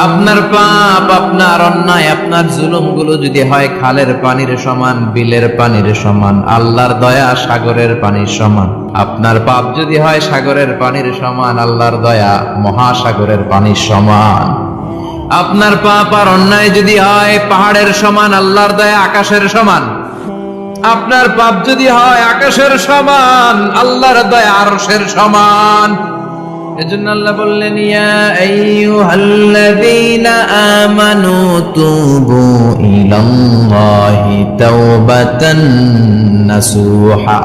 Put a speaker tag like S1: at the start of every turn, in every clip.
S1: আপনার পাপ, আপনার অন্যায়, আপনার জুলুমগুলো যদি হয় খালের পানির সমান, বিলের পানির সমান, আল্লাহর দয়া সাগরের পানির সমান। আপনার পাপ যদি হয় সাগরের পানির সমান, আল্লাহর দয়া মহাসাগরের পানির সমান। আপনার পাপ আর অন্যায় যদি হয় পাহাড়ের সমান, আল্লাহর দয়া আকাশের সমান। আপনার পাপ যদি হয় আকাশের সমান, আল্লাহর দয়া আরশের সমান। এজন্য আল্লাহ বললেন, ইয়া আইয়ুহাল্লাযীনা আমানু তুবু ইলাল্লাহি তাওবাতান নাসুহা।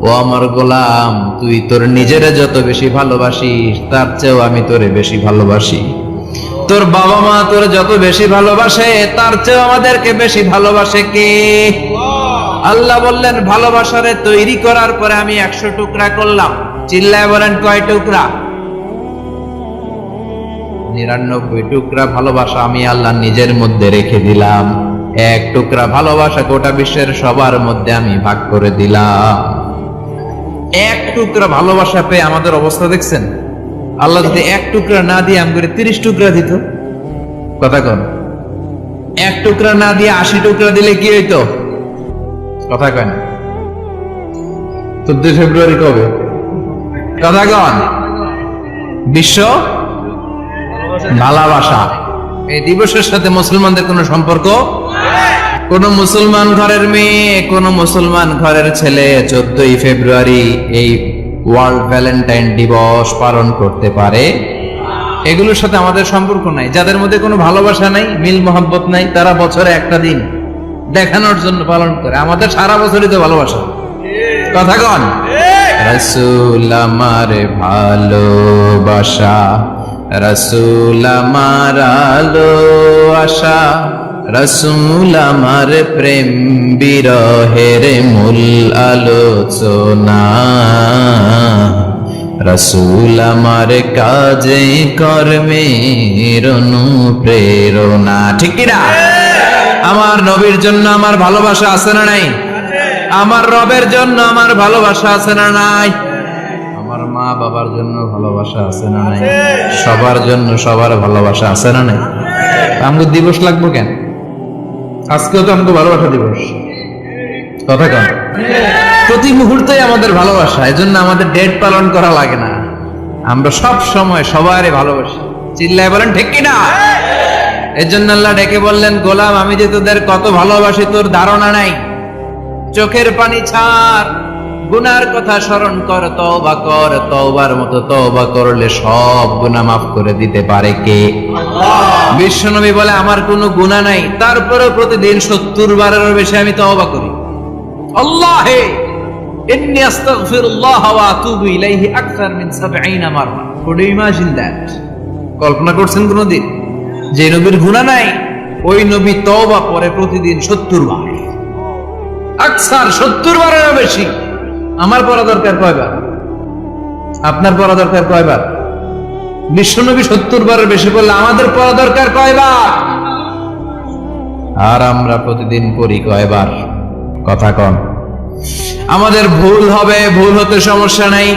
S1: ও আমার গোলাম, তুই তোর নিজেরে যত বেশি ভালোবাসিস তার চেয়েও আমি তোরে বেশি ভালোবাসি। তোর বাবা মা তোরে যত বেশি ভালোবাসে তার চেয়েও আমাদেরকে বেশি ভালোবাসে কে? আল্লাহ বললেন, ভালোবাসারে তৈরি করার পরে আমি 100 টুকরা করলাম। চিল্লায় বলেন, কয় টুকরা? 99 টুকরা ভালোবাসা আমি আল্লাহ নিজের মধ্যে রেখে দিলাম। 1 টুকরা ভালোবাসা গোটা বিশ্বের সবার মধ্যে আমি ভাগ করে দিলাম। 1 টুকরা ভালোবাসা পেয়ে আমাদের অবস্থা দেখছেন? আল্লাহ যদি 1 টুকরা না দিয়ে আমাদের 30 টুকরা দিত, কথা কন। 1 টুকরা না দিয়ে 80 টুকরা দিলে কি হইতো? কথা কন। 14 ফেব্রুয়ারি কবে? কথা কন। বিশ্ব ভালোবাসা এই দিবসের সাথে মুসলমানদের কোনো সম্পর্ক? কোন মুসলমান ঘরের মেয়ে, কোন মুসলমান ঘরের ছেলে 14 ফেব্রুয়ারি এই ওয়ার্ল্ড ভ্যালেন্টাইন দিবস পালন করতে পারে? এগুলোর সাথে আমাদের সম্পর্ক নাই। যাদের মধ্যে কোনো ভালোবাসা নাই, মিল মোহাব্বত নাই, তারা বছরে একটা দিন দেখানোর জন্য পালন করে। আমাদের সারা বছরই তো ভালোবাসা। কথা কন। রাসূল আমার ভালোবাসা, রাসূল আমার আলো আশা, রাসূল আমার প্রেম বিরহের মূল আলোচনা, রাসূল আমার কাজে কর্মের অনুপ্রেরণা। ঠিক কি না? আমার নবীর জন্য আমার ভালোবাসা আছে না নাই? আমার রবের জন্য আমার ভালোবাসা আছে না নাই? আমার মা বাবার জন্য ভালোবাসা আছে না নাই? সবার জন্য সবার ভালোবাসা আছে না নাই? আমগো দিবস লাগবো কেন? আজকেও তো আমগো ভালোবাসা দিবস। কথা কন। প্রতি মুহূর্তে আমাদের ভালোবাসা, এজন্য আমাদের ডেট পালন করা লাগে না। আমরা সব সময় সবারই ভালোবাসি। চিল্লায় বলেন ঠিক কি না? এজন্য আল্লাহ ডেকে বললেন, গোলাম আমি যে তোদের কত ভালোবাসি তোর ধারণা নাই। চোখের পানি ছাড়, গুনার কথা স্মরণ কর, তওবা কর। তওবার মতো তওবা করলে সব গুনাহ মাফ করে দিতে পারে কে? আল্লাহ। বিশ্বনবী বলে, আমার কোনো গুনাহ নাই, তারপরেও প্রতিদিন 70 বারেরও বেশি আমি তওবা করি। আল্লাহে ইন্নী আস্তাগফিরুল্লাহ ওয়া আতুবু ইলাইহি আকসার মিন 70 মাররা। Could you imagine that? কল্পনা করছেন কোনদিন যে নবীর গুনাহ নাই, ওই নবী তওবা করে প্রতিদিন 70 বার। আকসার 70 বারেরও বেশি। আমার পড়া দরকার কয়বার? আপনার পড়া দরকার কয়বার? বিশ্বনবী 70 বারের বেশি বললে আমাদের পড়া দরকার কয়বার? আর আমরা প্রতিদিন পড়ি কয়বার? কথা কন। আমাদের ভুল হবে, ভুল হতে সমস্যা নাই।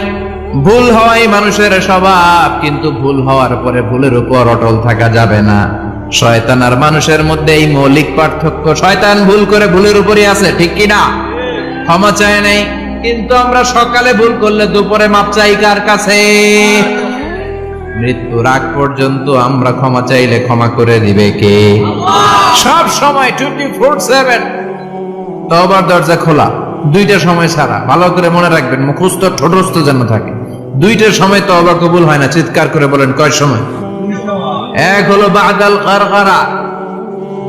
S1: ভুল হওয়াই মানুষের স্বভাব, কিন্তু ভুল হওয়ার পরে ভুলের উপর অটল থাকা যাবে না। শয়তান আর মানুষের মধ্যে এই মৌলিক পার্থক্য। শয়তান ভুল করে ভুলের উপরই আছে, ঠিক কি না? ক্ষমা চায় নাই, কিন্তু আমরা সকালে ভুল করলে দুপুরে মাপ চাই কার কাছে? মৃত্যুর আগ পর্যন্ত আমরা ক্ষমা চাইলে ক্ষমা করে দিবে কে? সব সময় 24/7 তওবার দরজা খোলা, 2টা সময় ছাড়া। ভালো করে মনে রাখবেন, মুখস্থ ঠোঁটস্থ যেন থাকে। 2টার সময় তওবা কবুল হয় না। চিৎকার করে বলেন, কয় সময়? এক হলো বাদাল গারগারা,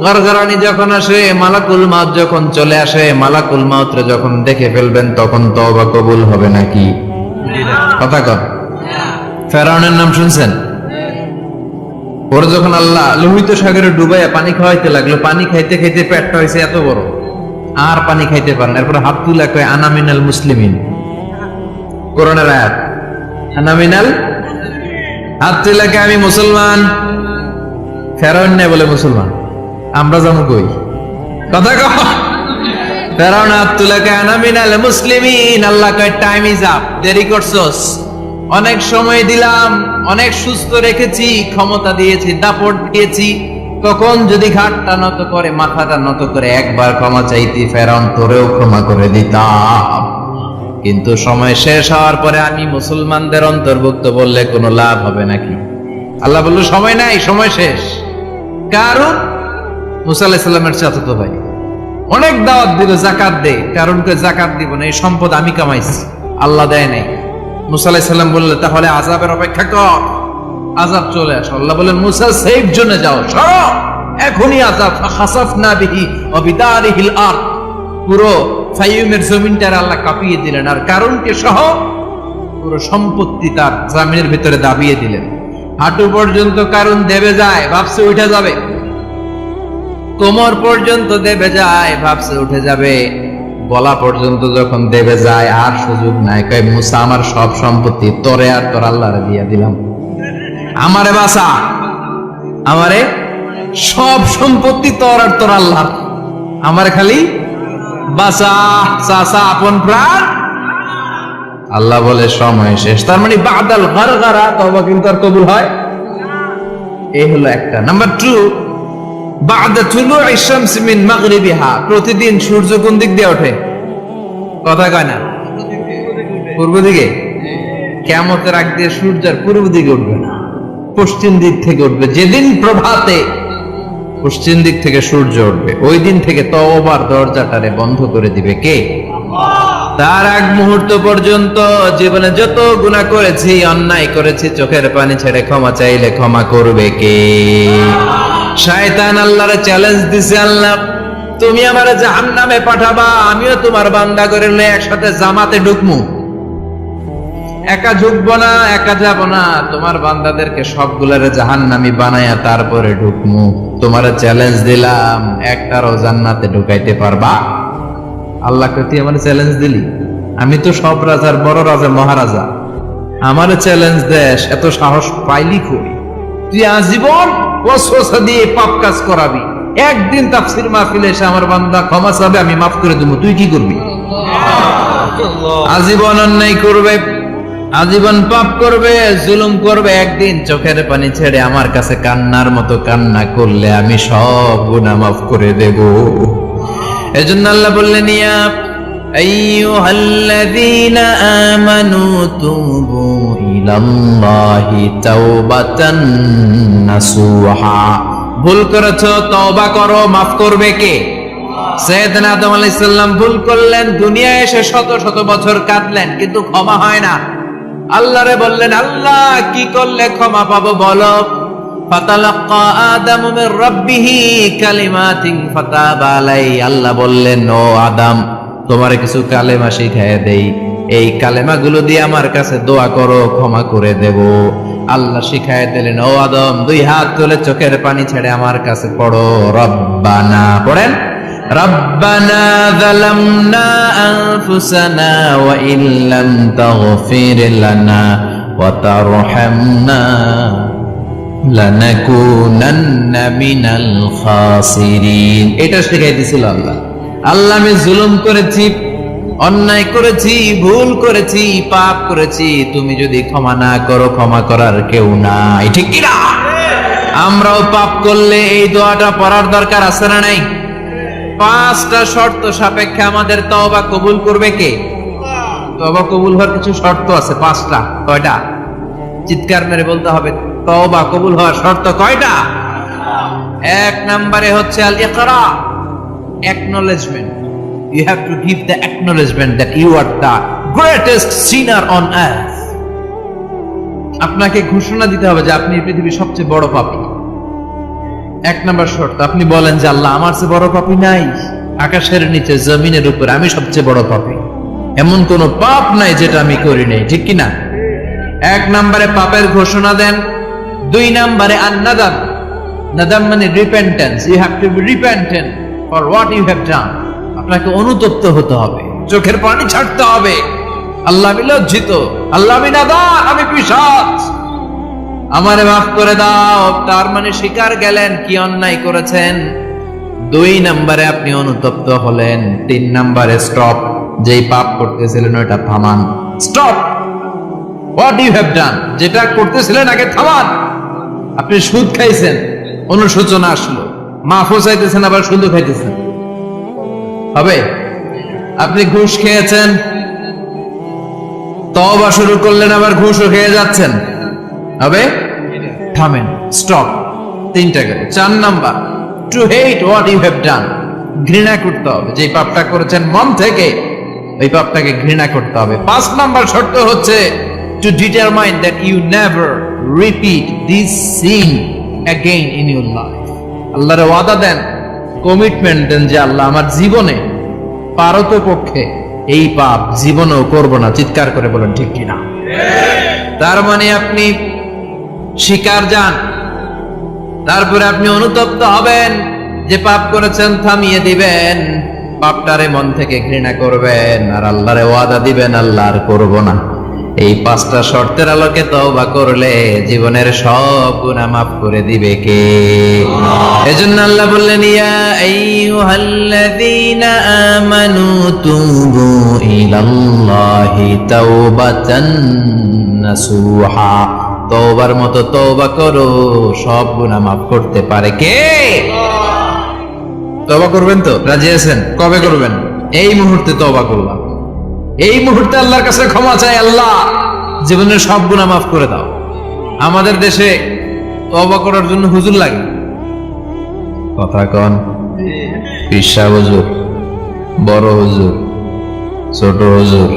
S1: গারগারানি যখন আসে, মালাকুল মাউত যখন চলে আসে, মালাকুল মাউতরে যখন দেখে ফেলবেন তখন তওবা কবুল হবে নাকি? কথা কন। ফেরাউনের নাম শুনছেন? ওর যখন আল্লাহ লোহিত সাগরে ডুবাইয়া পানি খাওয়াইতে লাগলো, পানি খাইতে খাইতে পেটটা হয়েছে এত বড়, আর পানি খাইতে পারেন। এরপর হাত তুলে কয়, আনা মিনাল মুসলিমিন। কোরআনের আয়াত, আনা মিনাল, হাত তুলে কয় আমি মুসলমান। ফেরাউন নেই বলে মুসলমান, আমরা যাবো কই? কথা কও। ফেরাউন হাত তুলে কয় আনা মিনাল মুসলিমিন। আল্লাহ কয় টাইম ইজ আপ, দেরি করছস। অনেক সময় দিলাম, অনেক সুস্থ রেখেছি, ক্ষমতা দিয়েছি, দাপট দিয়েছি, তখন যদি ঘাটটা নত করে, মাথাটা নত করে একবার ক্ষমা চাইতি, ফেরাউন তোরেও ক্ষমা করে দিতাম। কিন্তু সময় শেষ হওয়ার পরে আমি মুসলমানদের অন্তর্ভুক্ত বললে কোনো লাভ হবে নাকি? আল্লাহ বলল সময় নাই, সময় শেষ। কারণ মুসা আলাইহিস সালামের চাচাতো ভাই অনেক দাওয়াত দিল, জাকাত দে, কারণকে জাকাত দিব না, এই সম্পদ আমি কামাইছি, আল্লাহ দেয় নাই। মুসা আলাইহিস সালাম বললে তাহলে আযাবের অপেক্ষা কর, আযাব চলে আসে। আল্লাহ বললেন মুসা সেফ জোনে যাও, সরো, এখনই আযাব। ফাখাসাফনা বিহি ওয়া বিদারিহিল আরদ, পুরো ফাইয়ুমের জমিনটার আল্লাহ কাঁপিয়ে দিলেন, আর কারণকে সহ পুরো সম্পত্তি তার জমিনের ভিতরে দাবিয়ে দিলেন। হাঁটু পর্যন্ত কারণ দেবে যায়, ভাবছে উঠে যাবে, কোমর পর্যন্ত দেবে যায়, ভাবছে উঠে যাবে, গলা পর্যন্ত যখন দেবে যায় আর সুযোগ নাই। কয় মুসা আমার সব সম্পত্তি তোরে আর তোর আল্লাহরে দিয়ে দিলাম, আমারে বাঁচা, আমারে সব সম্পত্তি তোর আর তোর আল্লাহর, আমার খালি বাঁচা, চাচা আপন প্রাণ। আল্লাহ বলে সময় শেষ। তার মানে বাদাল গারগারা তওবা কিন্তু আর কবুল হয়? এই হলো একটা। নাম্বার 2, বাদা তুলুই শামস মিন মাগরিবিহা, প্রতিদিন সূর্য কোন দিক দিয়ে ওঠে? কথা কয় না? পূর্ব দিকে। কিয়ামতের আগ দিয়ে সূর্যের পূর্ব দিকে উঠবে না, পশ্চিম দিক থেকে উঠবে। যেদিন প্রভাতে পশ্চিম দিক থেকে সূর্য উঠবে, ওই দিন থেকে তওবার দরজাটারে বন্ধ করে দিবে কে? তার আগ মুহূর্ত পর্যন্ত জীবনে যত গুনাহ করেছি, অন্যায় করেছি, চোখের পানি ছেড়ে ক্ষমা চাইলে ক্ষমা করবে কে? শয়তান আল্লাহরে চ্যালেঞ্জ দিছে, আল্লাহ তুমি আমারে জাহান্নামে পাঠাবা, আমিও তোমার বান্দা করে নিয়ে একসাথে জামাতে ঢুকমু। একা ঢুকবো না, একা যাব না, তোমার বান্দাদেরকে সবগুলারে জাহান্নামী বানায়া তারপরে ঢুকমু। তোমারে চ্যালেঞ্জ দিলাম, একটারও জান্নাতে ঢুকাইতে পারবা? আল্লাহকে তুই আমার চ্যালেঞ্জ দিলি? আমি তো সব রাজার বড় রাজা, মহারাজা, আমার চ্যালেঞ্জ দেশ, এত সাহস পাইলি কই? তুই আজীবন ওয়াসওয়াসা দিয়ে পাপ কাজ করাবি, একদিন তাফসীর মাহফিলে এসে আমার বান্দা ক্ষমা চাবে, আমি মাফ করে দেব, তুই কি করবি? আজীবন অন্যায় করবে, আজীবন পাপ করবে, জুলুম করবে, একদিন চোখের পানি ছেড়ে আমার কাছে কান্নার মতো কান্না করলে আমি সব গুনাহ মাফ করে দেব। এজন্য আল্লাহ বললেন ইয়া আইয়ুহাল্লাযীনা আমানু তুবু ইলাল্লাহি তাওবাতান নাসুহা, ভুল করেছো তওবা করো, মাফ করবে কে? সাইয়েদনা আদম আলাইহিস সালাম ভুল করলেন, দুনিয়ায় এসে শত শত বছর কাঁদলেন, কিন্তু ক্ষমা হয় না। আল্লাহরে বললেন আল্লাহ কি করলে ক্ষমা পাবো বলো? ফাতালাক্কা আদামু মির রাব্বিহি কালিমাতিন ফাতাবা আলাইহি, আল্লাহ বললেন ও আদম তোমারে কিছু কালেমা শিখায় দেই, এই কালেমাগুলো দিয়ে আমার কাছে দোয়া করো, ক্ষমা করে দেব। আল্লাহ শিখায় দিলেন ও আদম দুই হাত তুলে চোখের পানি ছেড়ে আমার কাছে পড়ো, রব্বানা, পড়েন রব্বানা যালামনা আনফুসানা ওয়া ইল্লাম তাগফির লানা ওয়া তারহামনা লানাকুনান্না মিনাল খাসিরিন। এটা শিখাই দিয়েছিল আল্লাহ। আল্লাহ আমি জুলুম করেছি, অন্যায় করেছি, ভুল করেছি, পাপ করেছি, তুমি যদি ক্ষমা না করো ক্ষমা করার কেউ নাই, ঠিক কি না? আমরাও পাপ করলে এই দোয়াটা পড়ার দরকার আছে না নাই? 5টা শর্ত সাপেক্ষে আমাদের তওবা কবুল করবে কে? তওবা কবুল হওয়ার কিছু শর্ত আছে 5টা। কয়টা? চিৎকার মেরে বলতে হবে, তওবা কবুল হওয়ার শর্ত কয়টা? 1 নম্বরে হচ্ছে আল ইকরা, acknowledgement. You have to give the acknowledgement that you are the greatest sinner on earth. আপনাকে ঘোষণা দিতে হবে যে আপনি পৃথিবীর সবচেয়ে বড় পাপী। 1 নম্বর শর্ত, আপনি বলেন যে আল্লাহ আমার চেয়ে বড় পাপী নাই, আকাশের নিচে জমিনের উপর আমি সবচেয়ে বড় পাপী, এমন কোন পাপ নাই যেটা আমি করি নাই, ঠিক কি না? 1 নম্বরে পাপের ঘোষণা দেন। 2 নম্বরে আন-নাদাম, নাদাম মানে repentance, you have to be repentant for what you have done. আপনাকে অনুতপ্ত হতে হবে, চোখের পানি ছাড়তে হবে, আল্লাহ আমি লজ্জিত, আল্লাহ আমি নাদান, আমি পিশাচ, আমারে মাফ করে দাও। তার মানে স্বীকার গেলেন কি অন্যায় করেছেন। 2 নম্বরে আপনি অনুতপ্ত হলেন। 3 নম্বরে স্টপ, যেই পাপ করতেছিলেন ওটা থামান, stop. What you have done, যেটা করতেছিলেন আগে থামান। আপনি সুদ খাইছেন, অনুশোচনা আসলো, মাফও চাইতেছেন, আবার সুদও খাইতেছেন, হবে? আপনি ঘুষ খেয়েছেন, তওবা শুরু করলেন, আবার ঘুষও খেয়ে যাচ্ছেন, হবে? থামেন, স্টপ। 3টা গেল। 4 number, to hate what you have done, ঘৃণা করতে হবে। যে পাপটা করেছেন মন থেকে, ওই পাপটাকে ঘৃণা করতে হবে। 5 নাম্বার শর্ত হচ্ছে to determine that you never repeat this sin again in your life. আল্লাহর ওয়াদা দেন, কমিটমেন্ট দেন যে আল্লাহ আমার জীবনে পারতপক্ষে এই পাপ জীবনেও করব না। চিৎকার করে বলেন ঠিক কিনা? তার মানে আপনি শিকার যান, তারপরে আপনি অনুতপ্ত হবেন, যে পাপ করেছেন থামিয়ে দিবেন, পাপটারে মন থেকে ঘৃণা করবেন, আর আল্লাহরে ওয়াদা দিবেন আল্লাহ আর করব না। এই 5টা শর্তের আলোকে তওবা করলে জীবনের সব গুনাহ মাফ করে দিবে কে? এজন্য আল্লাহ বললেন, ইয়া আইয়ুহাল্লাযীনা আমানু তুবু ইলাল্লাহি তাওবাতান নাসুহা। তওবার মতো তওবা করো, সব গুনাহ মাফ করতে পারে কে? তওবা করবেন তো? রাজি আছেন? কবে করবেন? এই মুহূর্তে তওবা করলাম, এই মুহূর্তে আল্লাহর কাছে ক্ষমা চাই, আল্লাহ জীবনের সব গুনাহ মাফ করে দাও। আমাদের দেশে তওবা করার জন্য হুজুর লাগে, কথা কন? পিসা হুজুর, বড় হুজুর, ছোট হুজুর,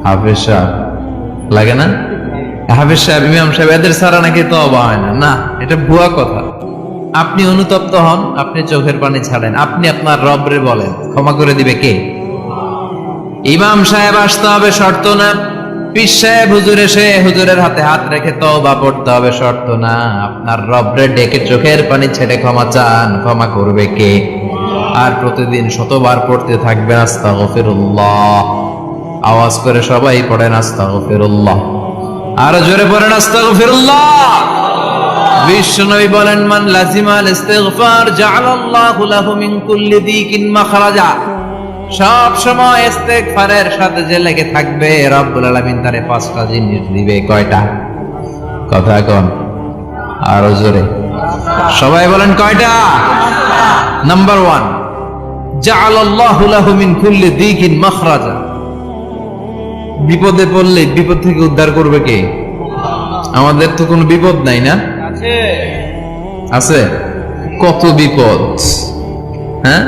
S1: হাফেজ সাহেব লাগে না? হাফেজ সাহেব, ইমাম সাহেব, এদের ছাড়া নাকি তওবা হয় না। না, এটা ভুয়া কথা। আপনি অনুতপ্ত হন, আপনি চোখের পানি ছাড়েন, আপনি আপনার রবরে বলেন, ক্ষমা করে দিবে কে? ইমাম সাহেব আসতে হবে শর্ত না, পীর সাহেব হুজুর এসে হুজুরের হাতে হাত রেখে তওবা পড়তে হবে শর্ত না। আপনার রবরে ডেকে চোখের পানি ছেড়ে ক্ষমা চান, ক্ষমা করবে কে? আর প্রতিদিন শতবার পড়তে থাকবেন আস্তাগফিরুল্লাহ। আওয়াজ করে সবাই পড়েন আস্তাগফিরুল্লাহ, আর জোরে পড়েন আস্তাগফিরুল্লাহ। বিশ্বনবী বলেন, মান লাজিমাল ইস্তিগফার জাআলাল্লাহু লাহু মিন কুল্লি দিকিন মাখরাজা। সব সময় ইস্তিগফারের সাথে যে লেগে থাকবে, রব্বুল আলামিন তারে 5টা জিনিস দিবে। কয়টা? কথা কোন? আর জোরে সবাই বলেন কয়টা? নাম্বার 1, জাআলাল্লাহু লাহু মিন কুল্লি দিকিন মাখরাজা। বিপদে পড়লে বিপদ থেকে উদ্ধার করবে কে? আমাদের তো কোনো বিপদ নাই না? আছে। কত বিপদ, হ্যাঁ?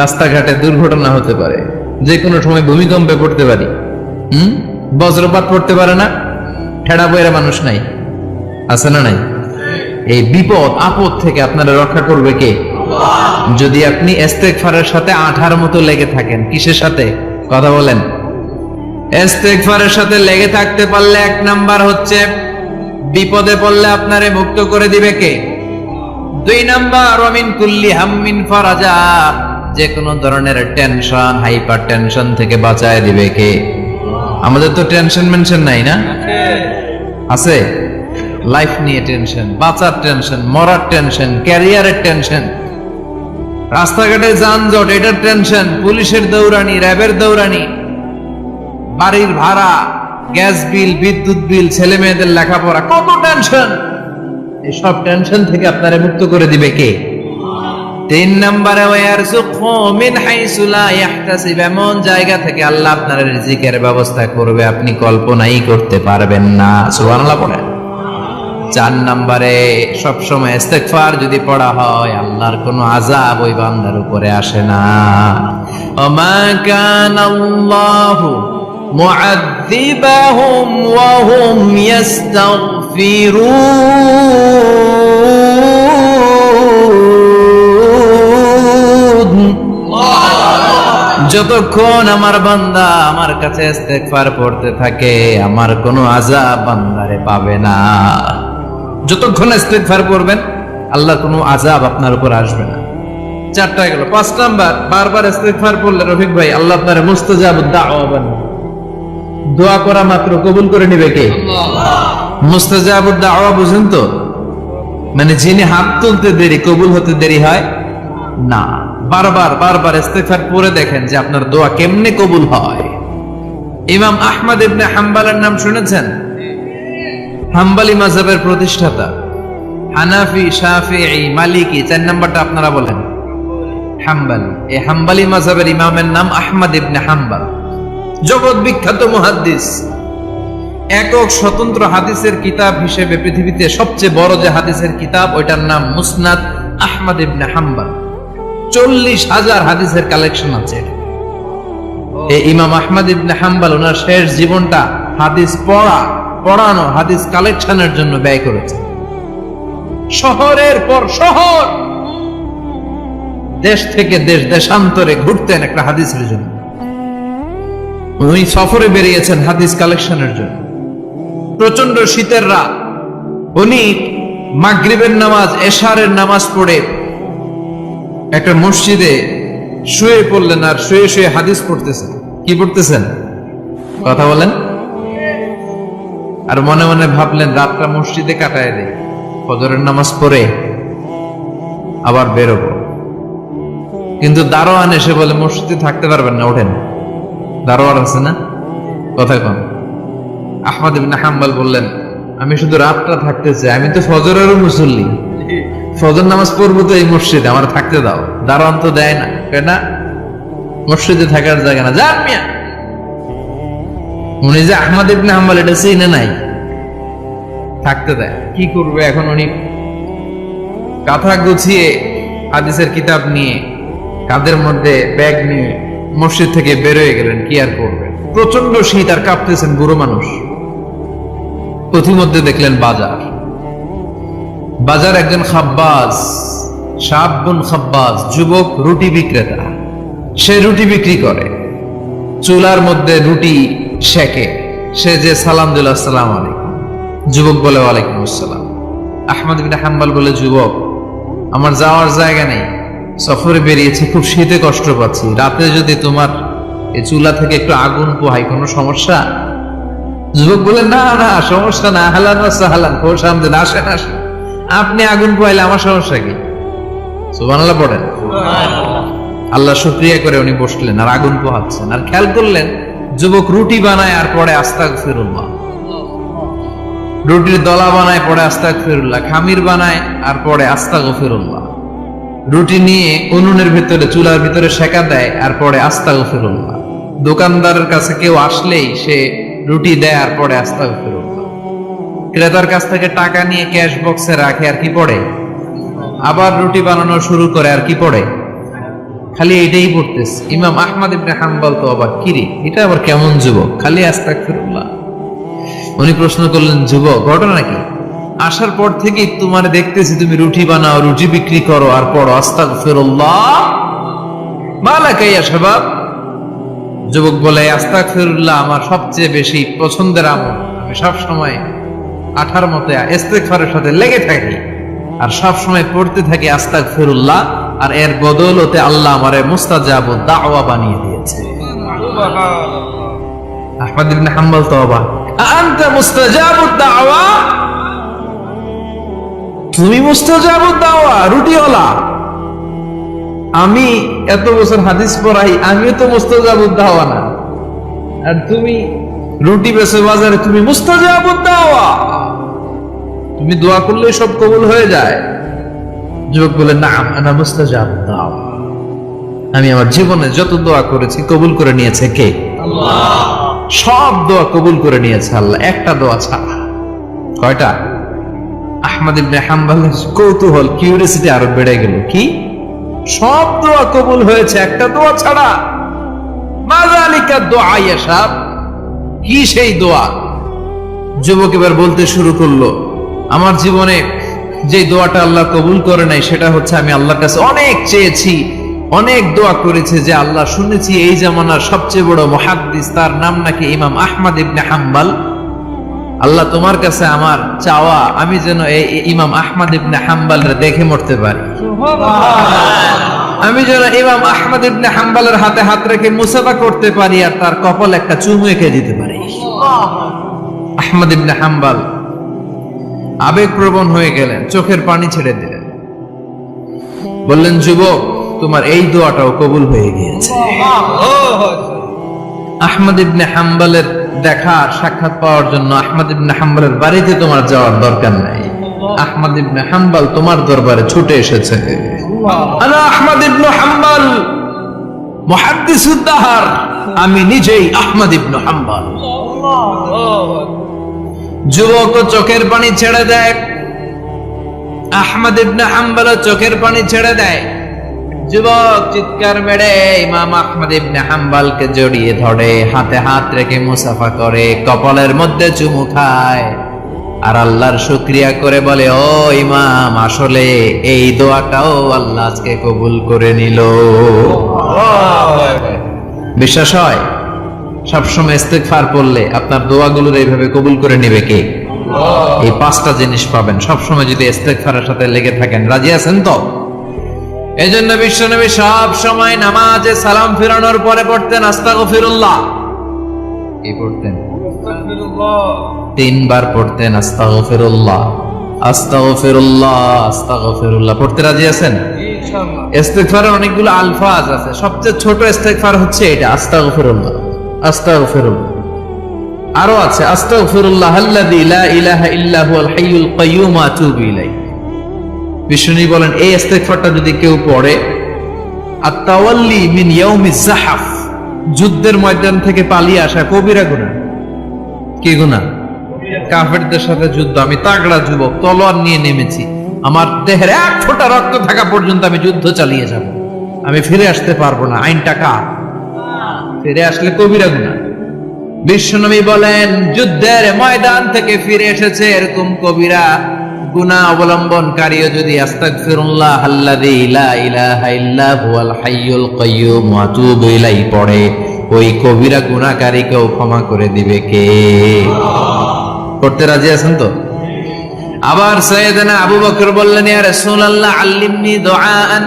S1: রাস্তাঘাটে দুর্ঘটনা হতে পারে, যে কোনো সময় ভূমিকম্পে পড়তে পারি, বজ্রপাত পড়তে পারে না, ঠেড়া বইরা মানুষ নাই, আছে না নাই? এই বিপদ আপদ থেকে আপনারা রক্ষা করবে কে? যদি আপনি ইস্তিগফারের সাথে আঠার মতো লেগে থাকেন। কিসের সাথে? কথা বলেন। ইস্তিগফারের সাথে লেগে থাকতে পারলে 1 নাম্বার হচ্ছে বিপদে পড়লে আপনারে মুক্ত করে দিবে কে? 2 নাম্বার, ওয়ামিন কুল্লি হাম্মিন ফারাজা। যে কোনো ধরনের টেনশন, হাইপার টেনশন থেকে বাঁচায় দিবে কে? আমাদের তো টেনশন মেনশন নাই না? আছে। লাইফ নিয়ে টেনশন, বাঁচার টেনশন, মরার টেনশন, ক্যারিয়ারের টেনশন, রাস্তাঘাটে যানজট, এটার টেনশন, পুলিশের দৌড়ানি, র্যাবের দৌড়ানি, বাড়ির ভাড়া, গ্যাস বিল, বিদ্যুৎ বিল, ছেলে মেয়েদের লেখাপড়া, কত টেনশন। এই সব টেনশন থেকে আপনারা মুক্ত করে দিবে কে? 3 নম্বরে, ওয়ারযুকহু মিন হাইসু লা ইয়াহতাসিব। এমন জায়গা থেকে আল্লাহ আপনার রিজিকের ব্যবস্থা করবে আপনি কল্পনাই করতে পারবেন না। সুবহানাল্লাহ পড়েন। 4 নম্বরে, সব সময় ইস্তিগফার যদি পড়া হয়, আল্লাহর কোনো আযাব ওই বান্দার উপরে আসে না। ওমা কানাল্লাহু মুআযযিবাহুম ওয়া হুম ইস্তাগফিরুন। যতক্ষণ আমার বান্দা আমার কাছে ইস্তিগফার পড়তে থাকে, আমার কোনো আযাব বান্দারে পাবে না। যতক্ষণ ইস্তিগফার পড়বেন, আল্লাহর কোনো আযাব আপনার উপর আসবে না। 4টা গেল। 5 নাম্বার, বারবার ইস্তিগফার পড়লে রফিক ভাই আল্লাহ আপনার মুস্তাজাবুদ দাওয়া বানাবে। দোয়া করা মাত্র কবুল করে নেবে কে? মুস্তাজাবুদ দাওয়া বুঝেন তো? মানে যিনি হাত তুলতে দেরি, কবুল হতে দেরি হয় না। বারবার বারবার ইস্তিগফার পড়ে দেখেন যে আপনার দোয়া কেমনে কবুল হয়। ইমাম আহমদ ইবনে হাম্বলের নাম শুনেছেন? হাম্বলি মাযহাবের প্রতিষ্ঠাতা, হানাফি, শাফিঈ, মালিকি, 4 নাম্বারটা আপনারা বলেন হাম্বলি। এই হাম্বলি মাযহাবের ইমামের নাম আহমদ ইবনে হাম্বল, জগৎ বিখ্যাত মুহাদ্দিস। একক স্বতন্ত্র হাদিসের কিতাব হিসেবে পৃথিবীতে সবচেয়ে বড় যে হাদিসের কিতাব, ওইটার নাম মুসনাদ আহমদ ইবনে হাম্বল। 40,000 হাদিসের কালেকশন আছে। এই ইমাম আহমদ ইবনে হাম্বল ওনার শেষ জীবনটা হাদিস পড়ানো, হাদিস কালেকশনের জন্য ব্যয় করেছে। শহরের পর শহর, দেশ থেকে দেশ, দেশান্তরে ঘুরতেন একটা হাদিসের জন্য। উনি সফরে বেরিয়েছেন হাদিস কালেকশনের জন্য। প্রচন্ড শীতের রাত, উনি মাগরিবের নামাজ, এশারের নামাজ পড়ে একটা মসজিদে শুয়ে পড়লেন, আর শুয়ে শুয়ে হাদিস পড়তেছেন। কি পড়তেছেন? কথা বলেন। আর মনে মনে ভাবলেন রাতটা মসজিদে কাটায় দেই, ফজরের নামাজ পড়ে আবার বেরোবো। কিন্তু দারোয়ান এসে বলে মসজিদে থাকতে পারবেন না, ওঠেন। দারোয়ান আছে না, কথা কন। আহমদ ইবনে হাম্বল বললেন, আমি শুধু রাতটা থাকতে চাই, আমি তো ফজরেরও মুসল্লি, ফজর নামাজ পড়বো তো এই মসজিদে, আমার থাকতে দাও। দারোয়ান তো দেয় না, কেন? মসজিদে থাকার জায়গা না, যান মিয়া। উনি যে আহমদ ইবনে হাম্বল এটা চিনে নাই, থাকতে দেয়। কি করবে এখন? উনি কাঁথা গুছিয়ে হাদিসের কিতাব নিয়ে কাঁধের মধ্যে ব্যাগ নিয়ে মসজিদ থেকে বেরোয় গেলেন। কি আর করবে, প্রচন্ড শীত, আর কাঁপতেছেন, বুড়ো মানুষ। পথিমধ্যে দেখলেন বাজার একজন খাব্বাজ, শাবুন খাব্বাজ, যুবক রুটি বিক্রেতা। সে রুটি বিক্রি করে, চুলার মধ্যে রুটি সেকে। সে যে সালাম দিল, আসসালামু আলাইকুম, যুবক বলে ওয়ালাইকুম আসসালাম। আহমদ ইবনে হাম্বল বলে, যুবক আমার যাওয়ার জায়গা নেই, সফরে বেরিয়েছি, খুব শীতে কষ্ট পাচ্ছি, রাতে যদি তোমার এই চুলা থেকে একটু আগুন পোহাই, কোনো সমস্যা? যুবক বলে, না না সমস্যা না, হালান সাহালান, খোশ আমদেন, আসেন আসেন, আপনি আগুন পোহাইলে আমার সমস্যা কি? সুবহানাল্লাহ পড়েন। আল্লাহ শুকরিয়া করে উনি বসলেন আর আগুন পোহাচ্ছেন। আর খেয়াল করলেন যুবক রুটি বানায় আর পরে আস্তাগফিরুল্লাহ, রুটির দলা বানায় পরে আস্তাগফিরুল্লাহ, খামির বানায় আর পরে আস্তাগফিরুল্লাহ, রুটি নিয়ে উনুনের ভিতরে, চুলার ভিতরে সেকা দেয় আর পরে আস্তাগফিরুল্লাহ। দোকানদারের কাছে কেউ আসলেই সে রুটি দেয় আর পরে আস্তাগফিরুল্লাহ। ক্রেতার কাছ থেকে টাকা নিয়ে ক্যাশ বক্সে রাখে আর কি পড়ে? আবার রুটি বানানো শুরু করে আর কি পড়ে? খালি এটাই পড়তেছে। ইমাম আহমদ ইবনে হাম্বল তো অবাক, কিরে এটা আবার কেমন যুবক, খালি আস্তাগফিরুল্লাহ। উনি প্রশ্ন করলেন, যুবক ঘটনা কি? আসার পর থেকে তোমার দেখতেছি তুমি রুটি বানাও, রুটি বিক্রি করো আর পড়ো আস্তাগফিরুল্লাহ, মালাকা ইয়া শাবাব। যুবক বলে, আস্তাগফিরুল্লাহ আমার সবচেয়ে বেশি পছন্দের আমল, আমি সব সময় আঠার মতো ইস্তেগফারের সাথে লেগে থাকি আর সব সময় পড়তে থাকি আস্তাগফিরুল্লাহ, আর এর বদৌলতে আল্লাহ আমারে মুস্তাজাবুদ দাওয়া বানিয়ে দিয়েছে। আহমদ ইবনে হাম্বল তো অবাক, আনতা মুস্তাজাবুদ দাওয়া, তুমি মুস্তাজাবুদ দাওয়া, রুটিওয়ালা। আমি এত বছর হাদিস পড়াই, আমিও তো মুস্তাজাবুদ দাওয়া না, আর তুমি রুটি বেচো বাজারে, তুমি মুস্তাজাবুদ দাওয়া, তুমি দোয়া করলে সব কবুল হয়ে যায়। যুবক বলে, নাম আনা মুস্তাজাবুদ দাওয়া, আমি আমার জীবনে যত দোয়া করেছি কবুল করে নিয়েছে কে? আল্লাহ। সব দোয়া কবুল করে নিয়েছে আল্লাহ, একটা দোয়া ছাড়া। কয়টা? আহমদ ইবনে হাম্বলের কৌতূহল, কিউরিয়াসিটি আরো বেড়ে গেল। কি? সব দোয়া কবুল হয়েছে, একটা দোয়া ছাড়া। মাযালিকা দোয়া ইয়া শাব, কি সেই দোয়া? যুবক এবার বলতে শুরু করলো, আমার জীবনে যে দোয়াটা আল্লাহ কবুল করে নাই সেটা হচ্ছে, আমি আল্লাহর কাছে অনেক চেয়েছি, অনেক দোয়া করেছে যে আল্লাহ, শুনেছি এই জামানার সবচেয়ে বড় মুহাদ্দিস, তার নাম নাকি ইমাম আহমদ ইবনে হাম্বল। আল্লাহ তোমার কাছে আমার চাওয়া, আমি যেন এই ইমাম আহমদ ইবনে হাম্বলের দেখে মরতে পারি, আমি যেন ইমাম আহমদ ইবনে হাম্বলের হাতে হাত রেখে মুসাফা করতে পারি আর তার কপাল একটা চুমু এঁকে দিতে পারি। আহমদ ইবনে হাম্বল আবেগপ্রবণ হয়ে গেলেন, চোখের পানি ছেড়ে দিলেন, বললেন, যুবক তোমার এই দোয়াটাও কবুল হয়ে গিয়েছে। আহমদ ইবনে হাম্বলের দেখার সাক্ষাৎ পাওয়ার জন্য আহমদ ইবনে হাম্বলের বাড়িতে তোমার যাওয়ার দরকার নাই। আহমদ ইবনে হাম্বল তোমার দরবারে ছুটে এসেছে। আনা আহমদ ইবনে হাম্বল মুহাদ্দিসুদ দাহর, আমি নিজেই আহমদ ইবনে হাম্বল। যুবক চোখের পানি ছেড়ে দেয়, আহমদ ইবনে হাম্বল চোখের পানি ছেড়ে দেয়। যুবক চিৎকার মেরে ইমাম আহমদ ইবনে হাম্বলকে জড়িয়ে ধরে, হাতে হাত রেখে মুসাফা করে, কপালের মধ্যে চুমু খায় আর আল্লাহর শুকরিয়া করে বলে, ও ইমাম, আসলে এই দোয়াটাও আল্লাহ আজকে কবুল করে নিল। বিশ্বাস হয় সবসময় ইস্তেগফার পড়লে আপনার দোয়াগুলোর এইভাবে কবুল করে নেবে কে? এই পাঁচটা জিনিস পাবেন সবসময় যদি ইস্তেগফারের সাথে লেগে থাকেন। রাজি আছেন তো? এই জন্য বিশ্বনবী সব সময় নামাজে সালাম ফিরানোর পরে পড়তেন আস্তাগফিরুল্লাহ। কি পড়তেন? তিনবার পড়তেন আস্তাগফিরুল্লাহ, আস্তাগফিরুল্লাহ, আস্তাগফিরুল্লাহ। পড়তে রাজি আছেন? ইস্তেগফারের অনেকগুলো আলফাজ আছে, সবচেয়ে ছোট ইস্তেগফার হচ্ছে এটা, আস্তাগফিরুল্লাহ, আস্তাগফিরুল্লাহ। আরো আছে আস্তাগফিরুল্লাহ আল্লাযী লা ইলাহা ইল্লা হুয়াল হাইয়ুল কাইয়্যুম ওয়া আতুবু ইলাইহি। বিষ্ণু বলেন এই ইস্তেগফারটা যদি কেউ পড়ে, আত-তাওয়াল্লি মিন ইয়াউমিজ যাহাফ, যুদ্ধের ময়দান থেকে পালিয়ে আসা কবিরা গুনাহ। কি গুনাহ? কাফেরদের সাথে যুদ্ধ, আমি তাগড়া যুবক, তলোয়ার নিয়ে নেমেছি, আমার দেহের এক ফোঁটা রক্ত থাকা পর্যন্ত আমি যুদ্ধ চালিয়ে যাব, আমি ফিরে আসতে পারবো না, আইনটা কার? ফিরে আসলে কবিরা গুনাহ। বিশ্বনবী বলেন যুদ্ধের ময়দান থেকে ফিরে এসেছে এরকম কবিরা গুনাহ অবলম্বনকারীও যদি আস্তাগফিরুল্লাহ আল্লাযী লা ইলাহা ইল্লা হুয়াল হাইয়ুল কাইয়্যুম ওয়া আতুবু ইলাইহি পড়ে, ওই কবিরা গুনাহকারীকেও ক্ষমা করে দিবে কে? করতে রাজি আছেন তো? আবার সাইয়েদনা আবু বকর বললেন, ইয়া রাসূলুল্লাহ আল্লিমনি দুআআন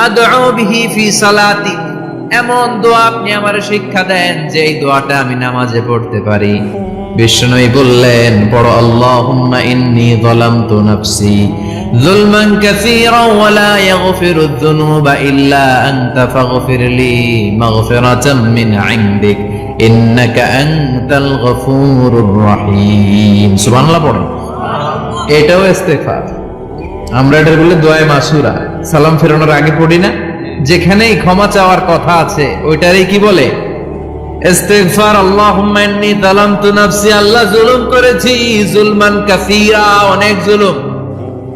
S1: আদউ বিহি ফি সালাতি, এমন দোয়া আপনি আমারে শিক্ষা দেন যে এই দোয়াটা আমি নামাজে পড়তে পারি। বিষ্ণুই বললেন, পড়ো আল্লাহুম্মা ইন্নী যালামতু নাফসি যুলমান কাসীরান ওয়া লা ইয়াগফিরুয যুনুবা ইল্লা আনতা ফাগফিরলি মাগফিরাতাম মিন ইনদিক ইন্নাকা আনতাল গফুরুর রহিম। সুবহানাল্লাহ পড়ো। এটাও ইস্তেগফার। আমরা এটা বলে দোয়ায়ে মাসুরা, সালাম ফেরানোর আগে পড়ি না? যেখানেই ক্ষমা চাওয়ার কথা আছে ওইটারই কি বলে? ইস্তিগফার। আল্লাহুম্মা ইন্নী যালামতু নাফসি, আল্লাহ জুলুম করেছি, যুলমান কাসীরা, অনেক জুলুম,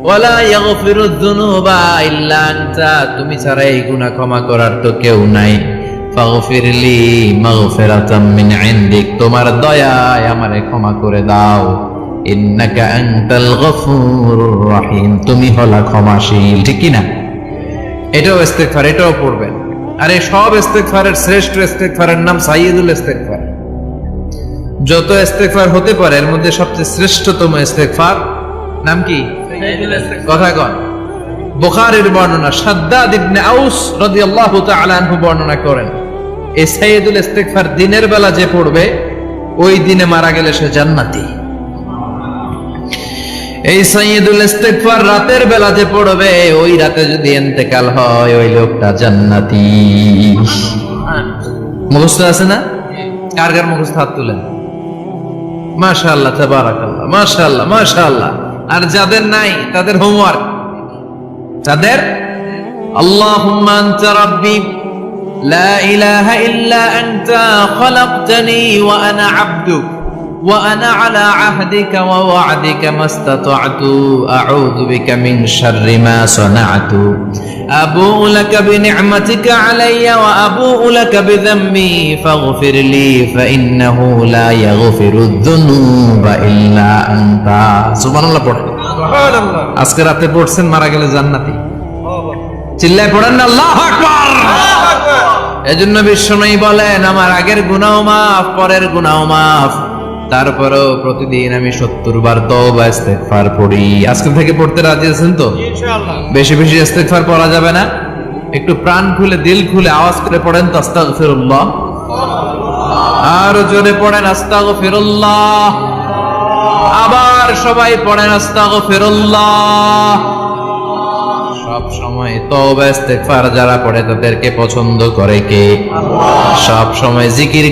S1: ওয়ালা ইয়াগফিরুয যুনুবা ইল্লা আনতা, তুমি ছাড়া এই গুনাহ ক্ষমা করার তো কেউ নাই, ফাগফিরলি মাগফিরাতাম মিন ইনদিক, তোমার দয়ায় আমারে ক্ষমা করে দাও, ইন্নাকা আনতাল গফুরুর রহিম, তুমি হলা ক্ষমাশীল। ঠিক কি না? এটাও ইস্তেগফার, এটাও পড়বেন। আর এই সব ইস্তেগফারের শ্রেষ্ঠ ইস্তেগফারের নাম সাইয়্যিদুল ইস্তেগফার। যত ইস্তেগফার হতে পারে এর মধ্যে সবচেয়ে শ্রেষ্ঠতম ইস্তেগফার নাম কি? কথা কন। বুখারীর বর্ণনা, শাদ্দাদ ইবনে আউস রাদিয়াল্লাহু তাআলা আনহু বর্ণনা করেন, এই সাইয়্যিদুল ইস্তেগফার দিনের বেলা যে পড়বে ওই দিনে মারা গেলে সে জান্নাতি। এই সাইয়্যিদুল ইস্তেগফার রাতের বেলা যে পড়বে ওই রাতে যদি ইন্তেকাল হয় ওই লোকটা জান্নাতি। মুখস্থ আছে না? কার কার মুখস্থ? হাত তুলেন। মাশাআল্লাহ, তাবারাকাল্লাহ, মাশাআল্লাহ, মাশাআল্লাহ। আর যাদের নাই তাদের হোমওয়ার্ক, তাদের আল্লাহুম্মা আনতা রাব্বি লা ইলাহা ইল্লা আনতা খালাকতানি ওয়া আনা আবদুক وأنا على عهدك ووعدك ما استطعت أعوذ بك من شر ما صنعت أبوء لك بنعمتك علي وأبوء لك بذنبي فاغفر لي فإنه لا يغفر الذنوب إلا أنت। سبحان الله পড়েন। আজকে রাতে পড়ছেন, মারা গেলে জান্নাতি। চিল্লায় পড়েন না আল্লাহু আকবার। এজন্য বিশ্বনবী বলেন আমার আগের গুনাহ মাফ, পরের গুনাহ মাফ, তারপরেও প্রতিদিন আমি 70 বার তওবা ইস্তেগফার পড়ি। আজকে থেকে পড়তে রাজি আছেন তো? ইনশাআল্লাহ। বেশি বেশি ইস্তেগফার পড়া যাবে না? একটু প্রাণ খুলে দিল খুলে আওয়াজ করে পড়েন তো আস্তাগফিরুল্লাহ। আর জোরে পড়েন আস্তাগফিরুল্লাহ। আবার সবাই পড়েন আস্তাগফিরুল্লাহ। সব সময় তওবা ইস্তেগফার যারা পড়ে তাদেরকে পছন্দ করে কে? আল্লাহ। সব সময় জিকির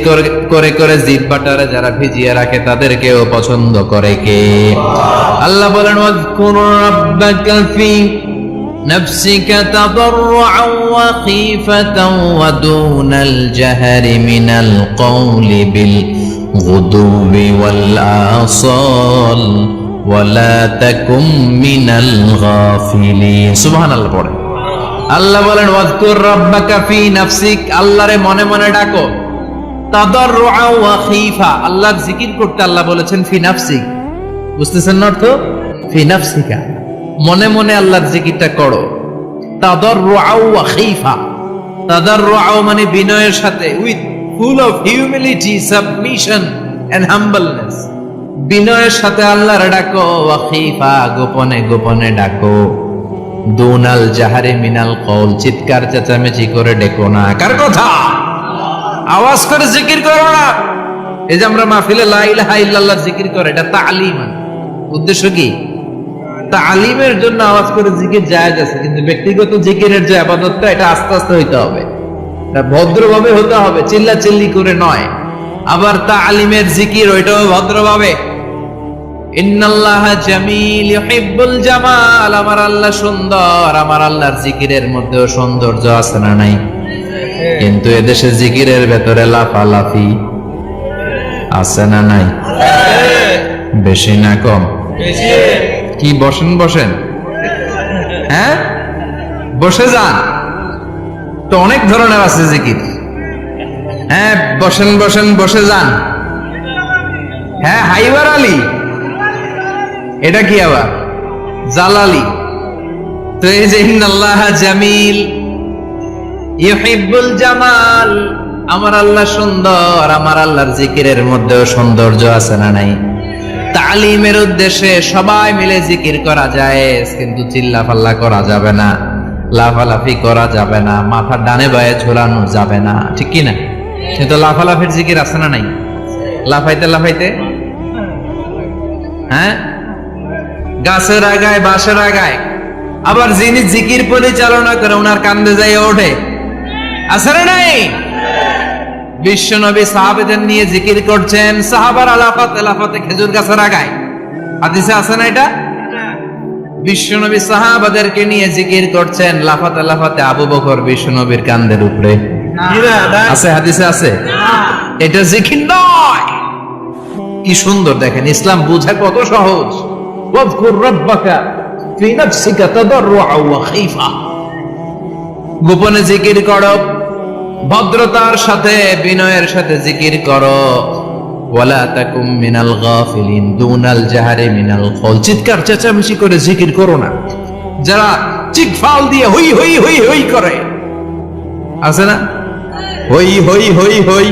S1: করে করে জিহ্বাটারে যারা ভিজিয়ে রাখে তাদেরকেও পছন্দ করে কে? আল্লাহ বলেন ওয়াজকুর রাব্বাকা ফি নাফসিকা তাদাররুআন ওয়া খীফাতান ওয়া দুনাল জাহরি মিনাল কওলি বিল গুদুবি ওয়াল আসাল ওয়ালা তাকুম মিনাল গাফিলিন। সুবহানাল্লাহ পড়ে। আল্লাহ বলেন ওয়াজকুর রাব্বাকা ফি নাফসিক, আল্লাহরে মনে মনে ডাকো। তাদাররুআ ওয়া খীফা, আল্লাহর জিকির করতে আল্লাহ বলেছেন ফি নাফসিক, বুঝতেছেন না অর্থ? ফি নাফসিকা, মনে মনে আল্লাহর জিকিরটা করো। তাদাররুআ ওয়া খীফা, তাদাররুআ মানে বিনয়ের সাথে, with full of humility, submission and humbleness, বিনয়ের সাথে আল্লাহর ডাকো। ওয়া খীফা, গোপনে গোপনে ডাকো। দুনাল জাহারে মিনাল কওল, চিৎকার চেঁচামেচি করে ডেকো না। কার কথা? আওয়াজ করে জিকির করো না। এই যে আমরা মাহফিলে লা ইলাহা ইল্লাল্লাহ জিকির করে, এটা তালিম। উদ্দেশ্য কি? তালিমের জন্য আওয়াজ করে জিকির জায়েজ আছে, কিন্তু ব্যক্তিগত জিকিরের যে ইবাদতটা, এটা আস্তে আস্তে হইতে হবে, এটা ভদ্রভাবে হতে হবে, চিল্লা চিল্লি করে নয়। আবার তালিমের জিকির ওইটাও ভদ্রভাবে। ইন্নাল্লাহা জামিল ইউহিব্বুল জামাল, আমার আল্লাহ সুন্দর, আমার আল্লাহর জিকিরের মধ্যেও সৌন্দর্য আছে না নাই? কিন্তু এদেশে জিকিরের ভেতরে লাফালাফি আছে না নাই? বেশি না কম? কি বসেন বসেন, হ্যাঁ বসে যান তো, অনেক ধরনের আছে জিকির। হ্যাঁ বসেন বসেন, বসে যান। হ্যাঁ হাইবার আলী, এটা কি আবার জালালি? তো এই যে ইন্নাল্লাহা জামিল ইউহিব্বুল জামাল, আমার আল্লাহ সুন্দর, আমার আল্লাহর জিকিরের মধ্যেও সৌন্দর্য আছে না নাই? তালিমের উদ্দেশ্যে সবাই মিলে জিকির করা যায়, কিন্তু চিল্লাফাল্লা করা যাবে না, লাফালাফি করা যাবে না, মাথা ডানে বায়ে ঝোলানো যাবে না, ঠিক কি না? কিন্তু লাফালাফির জিকির আছে না নাই? লাফাইতে লাফাইতে, হ্যাঁ গাছের আগায় বাঁশের আগায়। আবার যিনি জিকির পরিচালনা করে ওনার কান্দে যাই ওঠে, আছে না নাই? বিশ্ব নবী সাহাবাদের নিয়ে জিকির করছেন, সাহাবার আলাফাতে লাফাতে খেজুর গাছের আগায়, হাদিসে আছে না এটা? বিশ্ব নবী সাহাবাদেরকে নিয়ে জিকির করছেন, লাফাতে লাফাতে আবু বকর বিশ্ব নবীর কান্দের উপরে, আছে হাদিসে আছে? এটা জিকির নয়। কি সুন্দর দেখেন, ইসলাম বুঝা কত সহজ। ওয়াজকুর রাব্বাকা ফি নাফসিকা তাদাররুআ ওয়া খীফা, গোপনে জিকির করো, ভদ্রতার সাথে বিনয়ের সাথে জিকির করো। ওয়ালা তাকুম মিনাল গাফিলিন, দুনাল জাহারি মিনাল কওল, চিৎকার চেঁচামেচি করে জিকির করো না। যারা চিৎফাল দিয়ে হই হই হই হই করে, আছে না? হই হই হই হই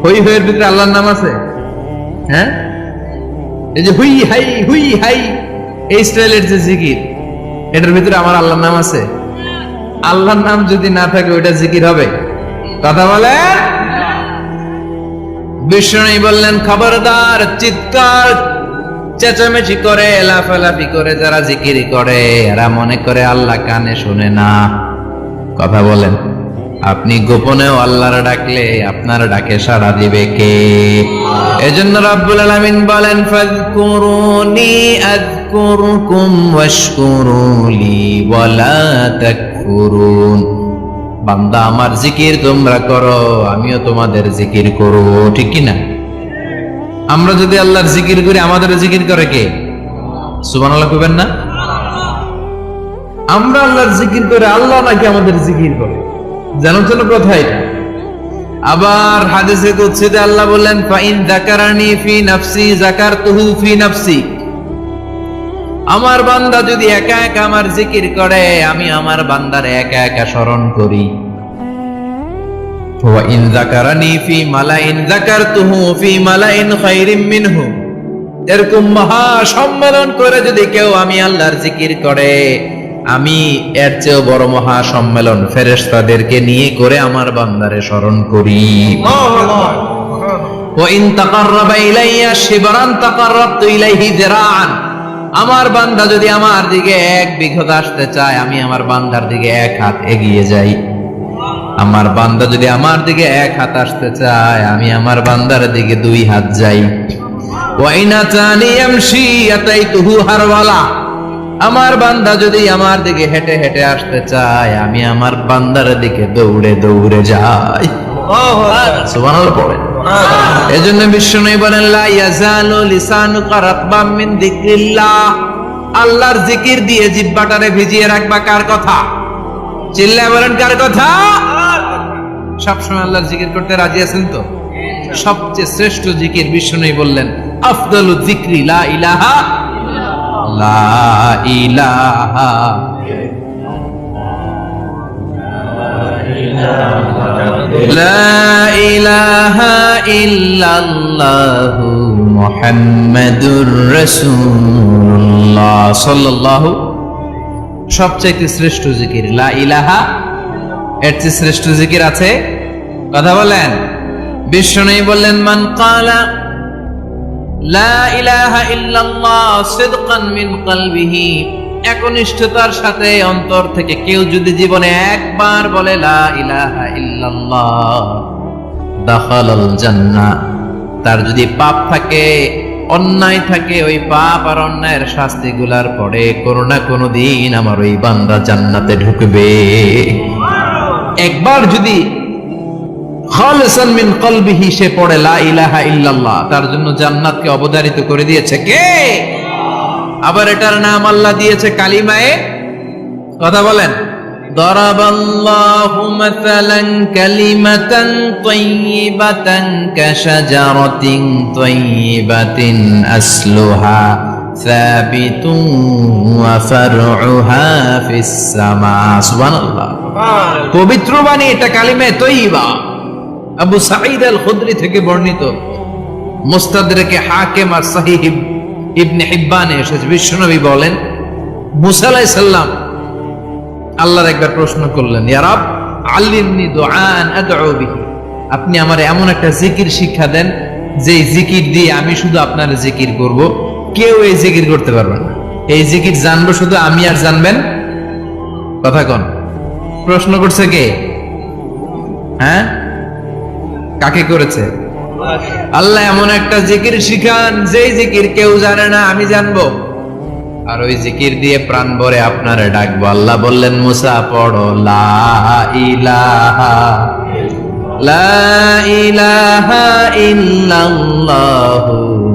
S1: হই হইয়ের ভিতরে আল্লাহর নাম আছে? হ্যাঁ, এই যে হুই হাই হুই হাই, এই স্টাইলের যে জিকির, এটার ভিতরে আমার আল্লাহর নাম আছে? আল্লাহর নাম যদি না থাকে ওইটা জিকির হবে? কথা বলেন। বিষ্ণু বললেন খবরদার, চিৎকার চেঁচামেচি করে লাফালাফি করে যারা জিকির করে, এরা মনে করে আল্লাহ কানে শুনে না। কথা বলেন। আপনি গোপনেও আল্লাহর ডাকলে আপনার ডাকে সাড়া দিবে কে? এজন্য রাব্বুল আলামিন বলেন ফাযকুরুনি আযকুরকুম ওয়াশকুরুলি ওয়ালা তাকফুরুন। বান্দা আমার জিকির তোমরা করো, আমিও তোমাদের জিকির করব, ঠিক কি না? আমরা যদি আল্লাহর জিকির করি, আমাদের জিকির করে কে? সুবহানাল্লাহ কইবেন না? আমরা আল্লাহর জিকির করে, আল্লাহ নাকি আমাদের জিকির করে, জানো তো কথা এটা। আবার হাদিসে কুদসিতে আল্লাহ বললেন ফাইন যাকারানি ফি নাফসি যাকারতুহু ফি নাফসি, আমার বান্দা যদি একা একা আমার জিকির করে, আমি আমার বান্দারে একা একা স্মরণ করি। ওয়া ইন যাকারানি ফি মালাইন যাকারতুহু ফি মালাইন খায়রিম মিনহু, এরকম মহা সম্মেলন করে যদি কেউ আমি আল্লাহর জিকির করে, আমি এর চেয়েও বড় মহা সম্মেলন ফেরেশতাদেরকে নিয়ে করে আমার বান্দারে স্মরণ করি। ওয়া ইন তাকাররাবা ইলাইয়া শিবরান তাকাররাবতু ইলাইহি যিরাআন, আমার বান্দা যদি আমার দিকে 1 বিঘত আসতে চায়, আমি আমার বান্দার দিকে 1 হাত এগিয়ে যাই। আমার বান্দা যদি আমার দিকে 1 হাত আসতে চায়, আমি আমার বান্দার দিকে 2 হাত যাই। ওয়াইনা তানি ইয়ামশি আতাইতুহু হারওয়ালা। আমার বান্দা যদি আমার দিকে হেঁটে হেঁটে আসতে চায়, আমি আমার বান্দার দিকে দৌড়ে দৌড়ে যাই। সুবহানাল্লাহ পড়ে। এজন্য বিশ্বনবী বলেন, লা ইয়াজালু লিসানুকা রাতবাম মিন যিকরিল্লাহ। আল্লাহর জিকির দিয়ে জিহ্বাটারে ভিজিয়ে রাখবা। কার কথা? চিল্লায় বলেন, কার কথা? সবসময় আল্লাহর জিকির করতে রাজি আছেন তো? সবচেয়ে শ্রেষ্ঠ জিকির বিশ্বনবী বললেন, আফদালু যিকরি লা ইলাহা লা ইলাহা লা ইলাহা ইল্লাল্লাহু মুহাম্মাদুর রাসূলুল্লাহ সাল্লাল্লাহু। সবচেয়ে শ্রেষ্ঠ জিকির লা ইলাহা। এর চেয়ে শ্রেষ্ঠ জিকির আছে? কথা বলেন। বিশ্বনবী বললেন, মান ক্বালা লা ইলাহা ইল্লাল্লাহ সিদকান মিন কলবিহি, একনিষ্ঠতার সাথে অন্তর থেকে কেউ যদি জীবনে একবার বলে লা ইলাহা ইল্লাল্লাহ, দাখালাল জান্নাহ। তার যদি পাপ থাকে, অন্যায় থাকে, ওই পাপ আর অন্যায়ের শাস্তিগুলার পরে কোনো না কোনো দিন আমার ওই বান্দা জান্নাতে ঢুকবে। একবার যদি খালিসান মিন কলবিহি সে পড়ে লা ইলাহা ইল্লাল্লাহ, তার জন্য জান্নাতকে অবধারিত করে দিয়েছে কে? আবার এটার নাম আল্লাহ দিয়েছে কালিমায়ে। কথা বলেন। দরাবাল্লাহু মাসালান কালিমাতান তাইয়িবাতান কাশাজারাতিন তাইয়িবাতিন আসলুহা সাবিতুন ওয়া ফারউহা ফিস সামা। সুবহানাল্লাহ। পবিত্র বাণী, এটা কালিমে তৈয়বা। আবু সাঈদ আল খুদরি থেকে বর্ণিত, মুস্তাদরাকে হাকিম আর সহিহ ইবনে হিব্বানে এসেছে। বিশ্বনবী বলেন, মুসা আলাইহিস সালাম আল্লাহর একবার প্রশ্ন করলেন, ইয়া রাব আল্লিমনি দুআন আদউ বিহি, আপনি আমারে এমন একটা জিকির শিক্ষা দেন যে জিকির দিয়ে আমি শুধু আপনার জিকির করব, কেউ এই জিকির করতে পারবে না। এই জিকির জানবো শুধু আমি, আর জানবেন। কথা কোন? প্রশ্ন করছে কে? হ্যাঁ, কাকে করেছে? আল্লাহ এমন একটা জিকির শিখান যেই জিকির কেউ জানে না, আমি জানবো, আর ওই জিকির দিয়ে প্রাণ ভরে আপনারে ডাকবো। আল্লাহ বললেন, মুসা পড়ো লা ইলাহা ইল্লাল্লাহু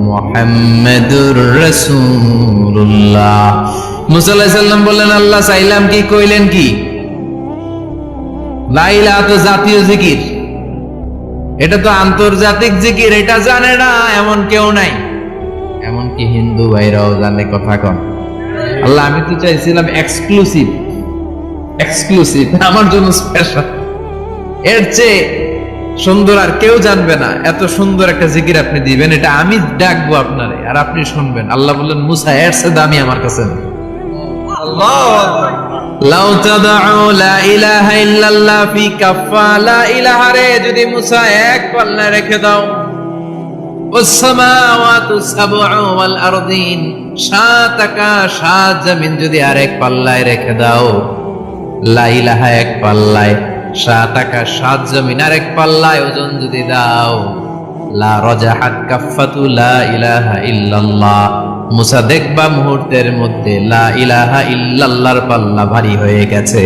S1: মুহাম্মাদুর রাসূলুল্লাহ। মুসা আলাইহিস সালাম বললেন, আল্লাহ চাইলাম কি, কইলেন কি? লা ইলাহা তো জাতীয় জিকির, এটা তো আন্তর্জাতিক জিকির, এটা জানে না এমন কেউ নাই। এমনকি হিন্দু ভাইরাও জানে। কথা কন। আল্লাহ আমি তো চাইছিলাম এক্সক্লুসিভ, আমার জন্য স্পেশাল। এর চেয়ে সুন্দর আর কেউ জানবে না। এত সুন্দর একটা জিকির আপনি দিবেন, এটা আমি ডাকবো আপনারে আর আপনি শুনবেন। আল্লাহ বললেন, মুসা এর চেয়ে দামি আমার কাছে নেই। আল্লাহু আকবার। লাউ তাদউ লা ইলাহা ইল্লাল্লাহ ফি কাফা, লা ইলাহা রে যদি মুসা এক পাল্লায় রেখে দাও, ওয়াস সামাওয়াতু সাবউ ওয়াল আরদিন, 7 আকাশ 7 জমিন যদি আরেক পাল্লায় রেখে দাও, লা ইলাহা এক পাল্লায়, 7 আকাশ 7 জমিন আরেক পাল্লায় ওজন যদি দাও, লা রাজাহাত কাফাতু লা ইলাহা ইল্লাল্লাহ, মুসা দেখবা মুহূর্তের মধ্যে লা ইলাহা ইল্লাল্লাহর পাল্লা ভারী হয়ে গেছে।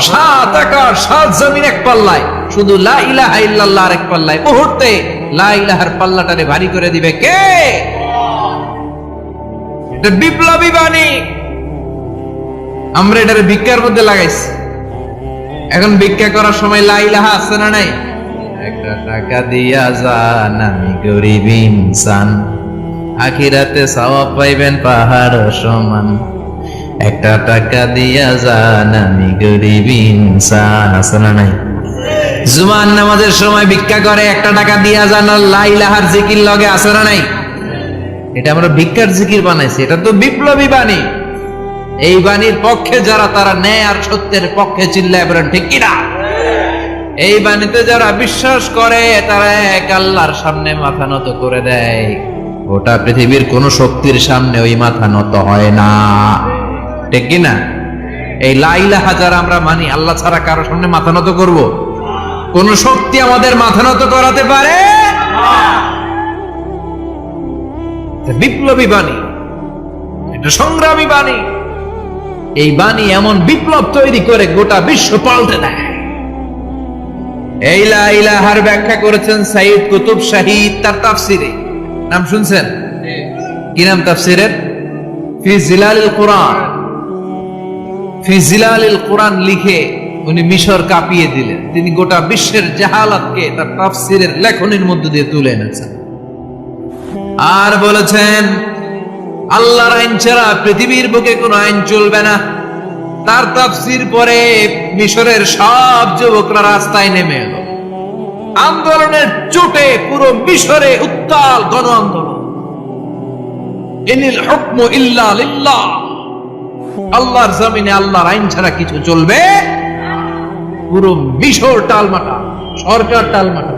S1: 7 আকাশ 7 জমিন এক পাল্লায়, শুধু লা ইলাহা ইল্লাল্লাহ আরেক পাল্লায়, মুহূর্তে লা ইলাহার পাল্লাটারে ভারী করে দিবে কে? এটা বিপ্লবী বাণী। আমরা এটারে ভিক্ষার মধ্যে লাগাইছি। এখন ভিক্ষা করার সময় লা ইলাহা আছে না নাই? একটা টাকা দিয়া যান, আমি গরিব ইনসান, আখিরাতে সওয়াব পাইবেন পাহাড় সমান। একটা টাকা দিয়া যান, আমি গরিব ইনসান, আছে না নাই? জুমার নামাজের সময় ভিক্ষা করে, একটা টাকা দিয়া যান, লা ইলাহার জিকির লগে, আছে না নাই? এটা আমরা ভিক্ষার জিকির বানাইছি। এটা তো বিপ্লবী বাণী। এই বাণীর পক্ষে যারা, তারা ন্যায় আর সত্যের পক্ষে চিল্লায় বলেন ঠিক কিনা? এই বাণীতে যারা বিশ্বাস করে, তারা এক আল্লাহর সামনে মাথা নত করে দেয়। গোটা পৃথিবীর কোন শক্তির সামনে ওই মাথা নত হয় না, ঠিক কিনা? এই লা ইলাহা যারা আমরা মানি, আল্লাহ ছাড়া কারো সামনে মাথা নত করব? কোন শক্তি আমাদের মাথা নত করাতে পারে? বিপ্লবী বাণী, এটা সংগ্রামী বাণী। এই বাণী এমন বিপ্লব তৈরি করে গোটা বিশ্ব পাল্টে দেয়। এই লা ইলাহার ব্যাখ্যা করেছেন সাইয়্যিদ কুতুব শাহীদ তার তাফসিরে। নাম শুনছেন? কি নাম তাফসিরের? ফি জিলালিল কুরআন। ফি জিলালিল কুরআন লিখে উনি মিশর কাঁপিয়ে দিলেন। তিনি গোটা বিশ্বের জাহালাতকে তার তাফসিরের লেখনের মধ্যে দিয়ে তুলে এনেছেন। আর বলেছেন আল্লাহর আইন ছাড়া পৃথিবীর বুকে কোনো আইন চলবে না। তার তাফসীর পরে মিশরের সব যুবকরা রাস্তায় নেমে এলো। আন্দোলনের চোটে পুরো মিশরে উত্তাল গণ আন্দোলন। ইনিল হুকমু ইল্লা লিল্লাহ, আল্লাহর জমিনে আল্লাহর আইন ছাড়া কিছু চলবে? পুরো মিশর টালমাটা, সরকার টালমাটা।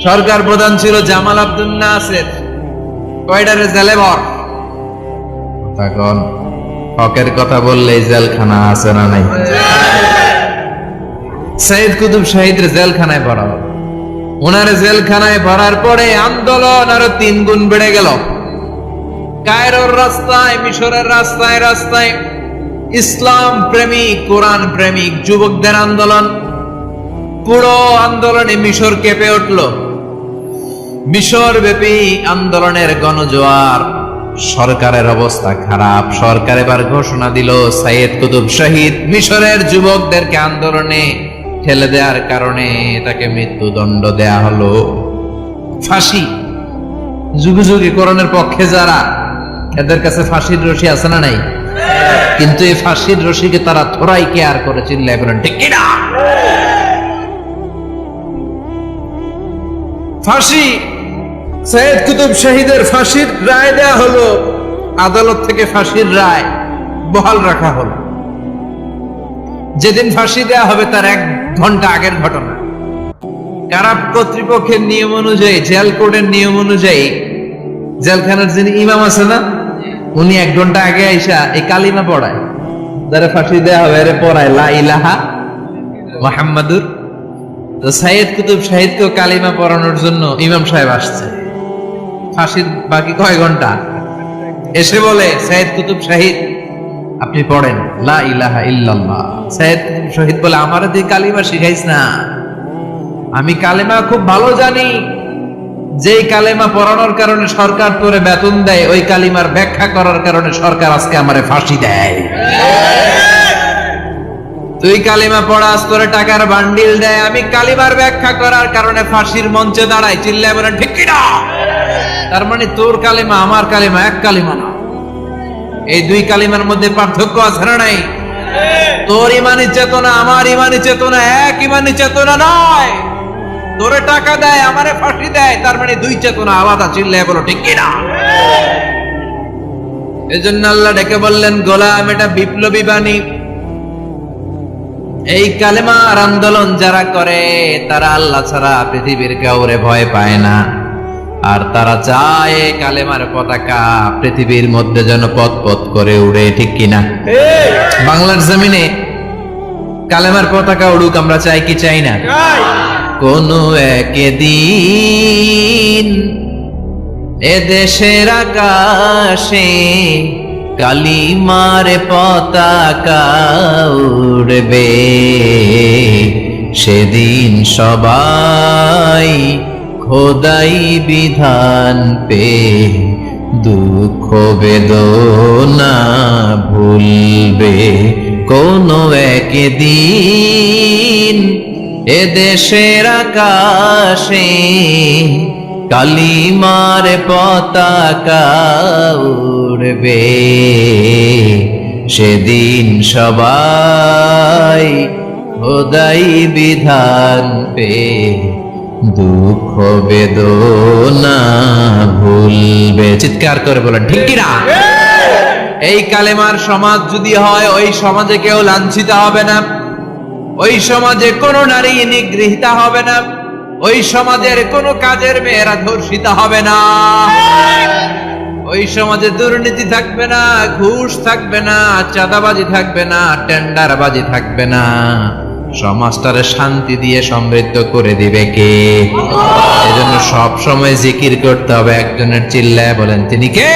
S1: সরকার প্রধান ছিল জামাল আব্দুল নাসের। কয়ডারে জেলে ভর। তখন হকের কথা বললে জেলখানা আছে না নাই? সাইয়্যিদ কুতুব শাহীদের জেলখানায় ভরা হলো। ওনার জেলখানায় ভরার পরে আন্দোলন আরো 3 গুণ বেড়ে গেল। কায়রোর রাস্তায়, মিশরের রাস্তায় রাস্তায় ইসলাম প্রেমিক, কোরআন প্রেমিক যুবকদের আন্দোলন। পুরো আন্দোলনে মিশর কেঁপে উঠল। মিশর ব্যাপী আন্দোলনের গণজোয়ার। সরকারের অবস্থা খারাপ। সরকার এবার ঘোষণা দিল সাইয়্যিদ কুতুব শাহীদ মিশরের যুবকদেরকে আন্দোলনে ঠেলে দেওয়ার কারণে তাকে মৃত্যুদণ্ড দেয়া হলো, ফাঁসি। যুগে যুগে কোরআনের পক্ষে যারা, এদের কাছে ফাঁসির রশি আছে না নাই? কিন্তু এই ফাঁসির রশিকে তারা থোড়াই কেয়ার করে, চিল্লায় বলেন ঠিক কিনা? ফাঁসি, সাইয়্যিদ কুতুব শাহীদের ফাঁসির রায় দেয়া হলো। আদালত থেকে ফাঁসির রায় বহাল রাখা হলো। যেদিন ফাঁসি দেয়া হবে তার 1 ঘন্টা আগের ঘটনা। কারা কর্তৃপক্ষের নিয়ম অনুযায়ী, জেল কোডের নিয়ম অনুযায়ী জেলখানার যিনি ইমাম আছে না, উনি 1 ঘন্টা আগে আইসা এই কালিমা পড়ায়। যারা ফাঁসি দেয়া হবে এর পড়ায় লা ইলাহা মুহাম্মাদুর। তো সাইয়্যিদ কুতুব শাহীদকে কালিমা পড়ানোর জন্য ইমাম সাহেব আসছে। ফাঁসির বাকি কয় ঘন্টা, এসে বলে সাইয়্যিদ কুতুব শাহীদ আপনি পড়েন লা ইলাহা ইল্লাল্লাহ। সাইয়্যিদ কুতুব শাহীদ বলে আমারে দিয়ে কালিমা শিখাইস না, আমি কালিমা খুব ভালো জানি। যেই কালিমা পড়ানোর কারণে সরকার তোরে বেতন দেয়, ওই কালিমার ব্যাখ্যা করার কারণে সরকার আজকে আমারে ফাঁসি দেয়। তুই কালিমা পড়াস, তোরে টাকার বান্ডিল দেয়, আমি কালিমার ব্যাখ্যা করার কারণে ফাঁসির মঞ্চে দাঁড়াই। চিল্লায় বলেন ঠিক কিনা? তার মানে তোর কালিমা আমার কালিমা এক কালিমা না। এই 2 কালিমার মধ্যে পার্থক্য আছে না নাই? তোর ইমানি চেতনা আমার ইমানি চেতনা এক ইমানি চেতনা নয়। তোরে টাকা দেয়, আমারে ফাঁসি দেয়, তার মানে 2 চেতনা আলাদা। চিল্লায় বলো ঠিক কিনা? এজন্য আল্লাহ ডেকে বললেন গোলাম, এটা বিপ্লবী বাণী। এই কালেমার আন্দোলন যারা করে তারা আল্লাহ ছাড়া পৃথিবীর কাউরে ভয় পায় না। আর তারা চায় কালেমার পতাকা পৃথিবীর মধ্যে যেন পথ পথ করে উড়ে, ঠিক কিনা? বাংলার জমিনে কালেমার পতাকা উড়ুক, আমরা চাই কি চাই না? কোনো একদিন এদেশের আকাশে কালিমার পতাকা উড়বে, সেদিন সবাই খোদাই বিধান পে দুঃখ বেদনা ভুলবে। কোনো একদিন এদেশের আকাশে কালিমার পতাকা উড়বে, সেদিন সবাই খোদাই বিধান পে দুঃখ বেদনা ভুলবে। চিৎকার করে বলেন ঠিক কিনা? এই কালেমার সমাজ যদি হয়, ওই সমাজে কেউ লাঞ্ছিত হবে না, ওই সমাজে কোনো নারী নিগৃহীতা হবে না, ওই সমাজের কোনো কাজের মেয়েরা ধর্ষিতা হবে না, ওই সমাজে দুর্নীতি থাকবে না, ঘুষ থাকবে না, চাঁদাবাজি থাকবে না, টেন্ডারবাজি থাকবে না। সমাজটারে শান্তি দিয়ে সমৃদ্ধ করে দিবে কে? এজন্য সব সময় জিকির করতে হবে। একজনের চিল্লায় বলেন তিনি কে?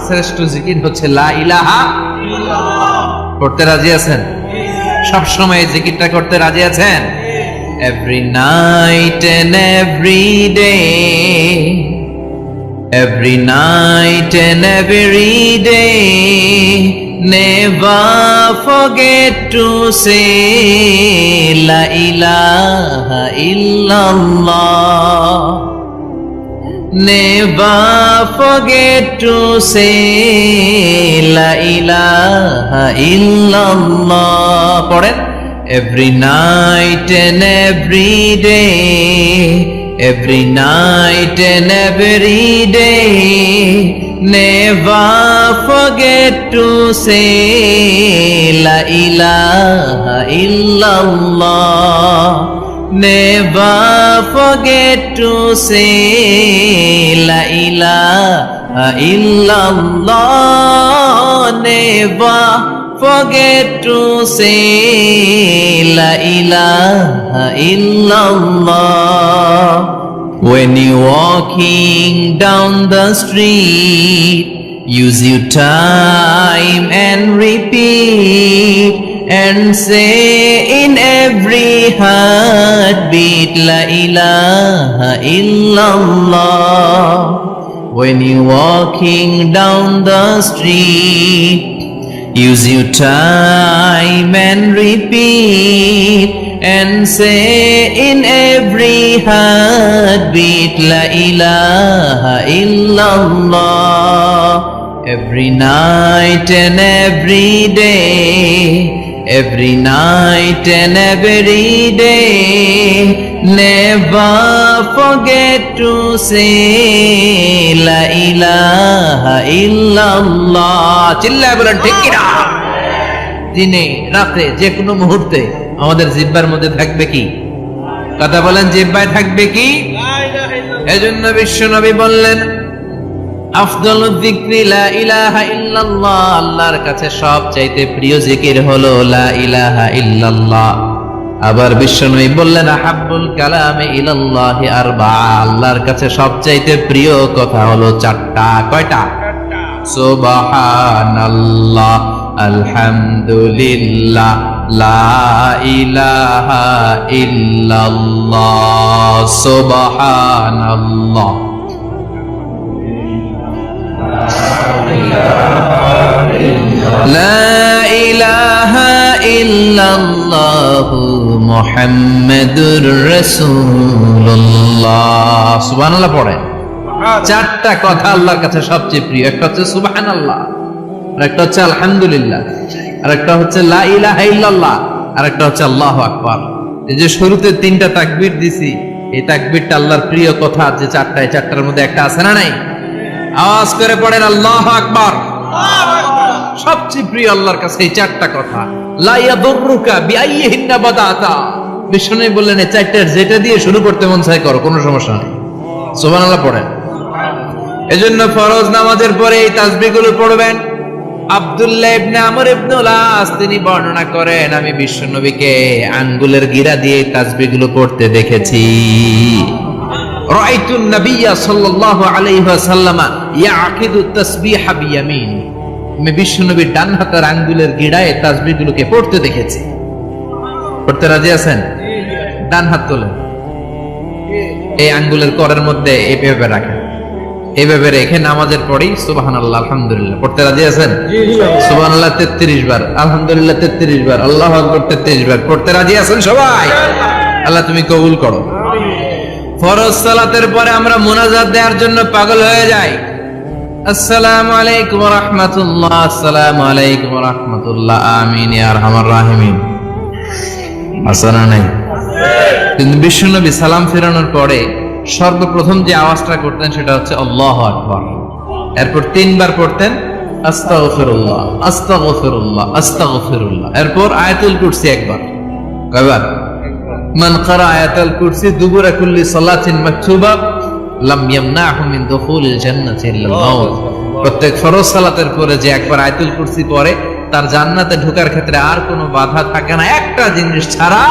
S1: শ্রেষ্ঠ জিকির হচ্ছে লা ইলাহা ইল্লাল্লাহ। করতে রাজি আছেন? সব সময় জিকিরটা করতে রাজি আছেন? Every night and every day, every night and every day, never forget to say la ilaha illallah. Never forget to say la ilaha illallah. পড়েন, every night and every day, every night and every day, never forget to say la ilaha illallah. Never forget to say la ilaha illallah. Never forget to say la ilaha illallah. When you're walking down the street, use your time and repeat and say in every heartbeat la ilaha illallah. When you're walking down the street, use your time and repeat and say in every heartbeat la ilaha illallah. Every night and every day, every night and every day, never forget to say la ilaha illallah. চিল্লায় বলেন ঠিক কি না? দিনে রাতে যে কোনো মুহূর্তে আমাদের জিহ্বার মধ্যে থাকবে কি? কথা বলেন, জিহ্বায় থাকবে কি? এজন্য বিশ্বনবী বললেন আফদালুয যিকরি লা ইলাহা ইল্লাল্লাহ। আল্লাহর কাছে সবচাইতে প্রিয় জিকির হলো লা ইলাহা ইল্লাল্লাহ। আবার বিশ্বনবী বললেন আহাব্বুল কালামি ইলাল্লাহি আরবাআ। আল্লাহর কাছে সবচাইতে প্রিয় কথা হলো চারটা। কয়টা? সুবহানাল্লাহ, আলহামদুলিল্লাহ, লা ইলাহা ইল্লাল্লাহ। সুবহানাল্লাহ, লা ইলাহা ইল্লাল্লাহ, মুহাম্মাদুর রাসূলুল্লাহ। সুবহানাল্লাহ পড়েন। চারটা কথা আল্লাহর কাছে সবচেয়ে প্রিয়। একটা হচ্ছে সুবহানাল্লাহ, আর একটা হচ্ছে আলহামদুলিল্লাহ, আর একটা হচ্ছে লা ইলাহা ইল্লাল্লাহ, আর একটা হচ্ছে আল্লাহু আকবার। এই যে শুরুতে তিনটা তাকবীর দিছি, এই তাকবীরটা আল্লাহর প্রিয় কথা যে চারটা, এই চারটার মধ্যে একটা আছে না নাই? আওয়াজ করে পড়েন আল্লাহু আকবার। সবচেয়ে প্রিয় আল্লাহর কাছে এই চারটা কথা। লা ইয়াদুররুকা বিআইয়িহিন্না বাদাতা। বিষ্ণু বললেন এই চারটার যেটা দিয়ে শুরু করতে মন চায় করো, কোনো সমস্যা নেই। সুবহানাল্লাহ পড়েন। এজন্য ফরজ নামাজের পরে এই তাসবিহগুলো পড়বেন। আব্দুল্লাহ ইবনে আমর ইবনে আস তিনি বর্ণনা করেন, আমি বিশ্বনবীকে আঙ্গুলের গিরা দিয়ে এই তাসবিহগুলো পড়তে দেখেছি। রাআইতুন নাবিয়্যা সাল্লাল্লাহু আলাইহি ওয়াসাল্লাম ইয়াকিদু তাসবিহা বিয়ামিন। আমি বিশ্বনবীর ডান হাতের আঙ্গুলের গিরায় তাসবিহগুলোকে পড়তে দেখেছি। পড়তে রাজি আছেন? ডান হাত তোলেন, এই আঙ্গুলের করের মধ্যে এইভাবে রাখেন, এইভাবে রেখে নামাজের পরেই সুবহানাল্লাহ, আলহামদুলিল্লাহ পড়তে রাজি আছেন? সুবহানাল্লাহ 33 বার, আলহামদুলিল্লাহ 33 বার, আল্লাহু আকবার 33 বার। পড়তে রাজি আছেন সবাই? আল্লাহ তুমি কবুল করো। ফরজ সালাতের পরে আমরা মুনাজাত দেওয়ার জন্য পাগল হয়ে যাই। আসসালামু আলাইকুম ওয়া রাহমাতুল্লাহ, আসসালামু আলাইকুম ওয়া রাহমাতুল্লাহ, আমিন ইয়া আরহামার রাহিমিন। আসনা নাই? কিন্তু বিশ্বনবী সালাম ফেরানোর পরে সর্বপ্রথম যে আওয়াজটা করতেন সেটা হচ্ছে আল্লাহু আকবার। এরপর 3 বার পড়তেন আস্তাগফিরুল্লাহ, আস্তাগফিরুল্লাহ, আস্তাগফিরুল্লাহ। এরপর আয়াতুল কুরসি একবার। কয়বার? মান ক্বারা আয়াতুল কুরসি দুবুরা কুল্লি সালাতিন মাকতুবা লাম ইয়ামনাহু মিন দুখুলিল জান্নাতি ইল্লা আল-মাউত। প্রত্যেক ফরজ সালাতের পরে যে একবার আয়াতুল কুরসি পড়ে তার জান্নাতে ঢোকার ক্ষেত্রে আর কোনো বাধা থাকে না, একটা জিনিস ছাড়া,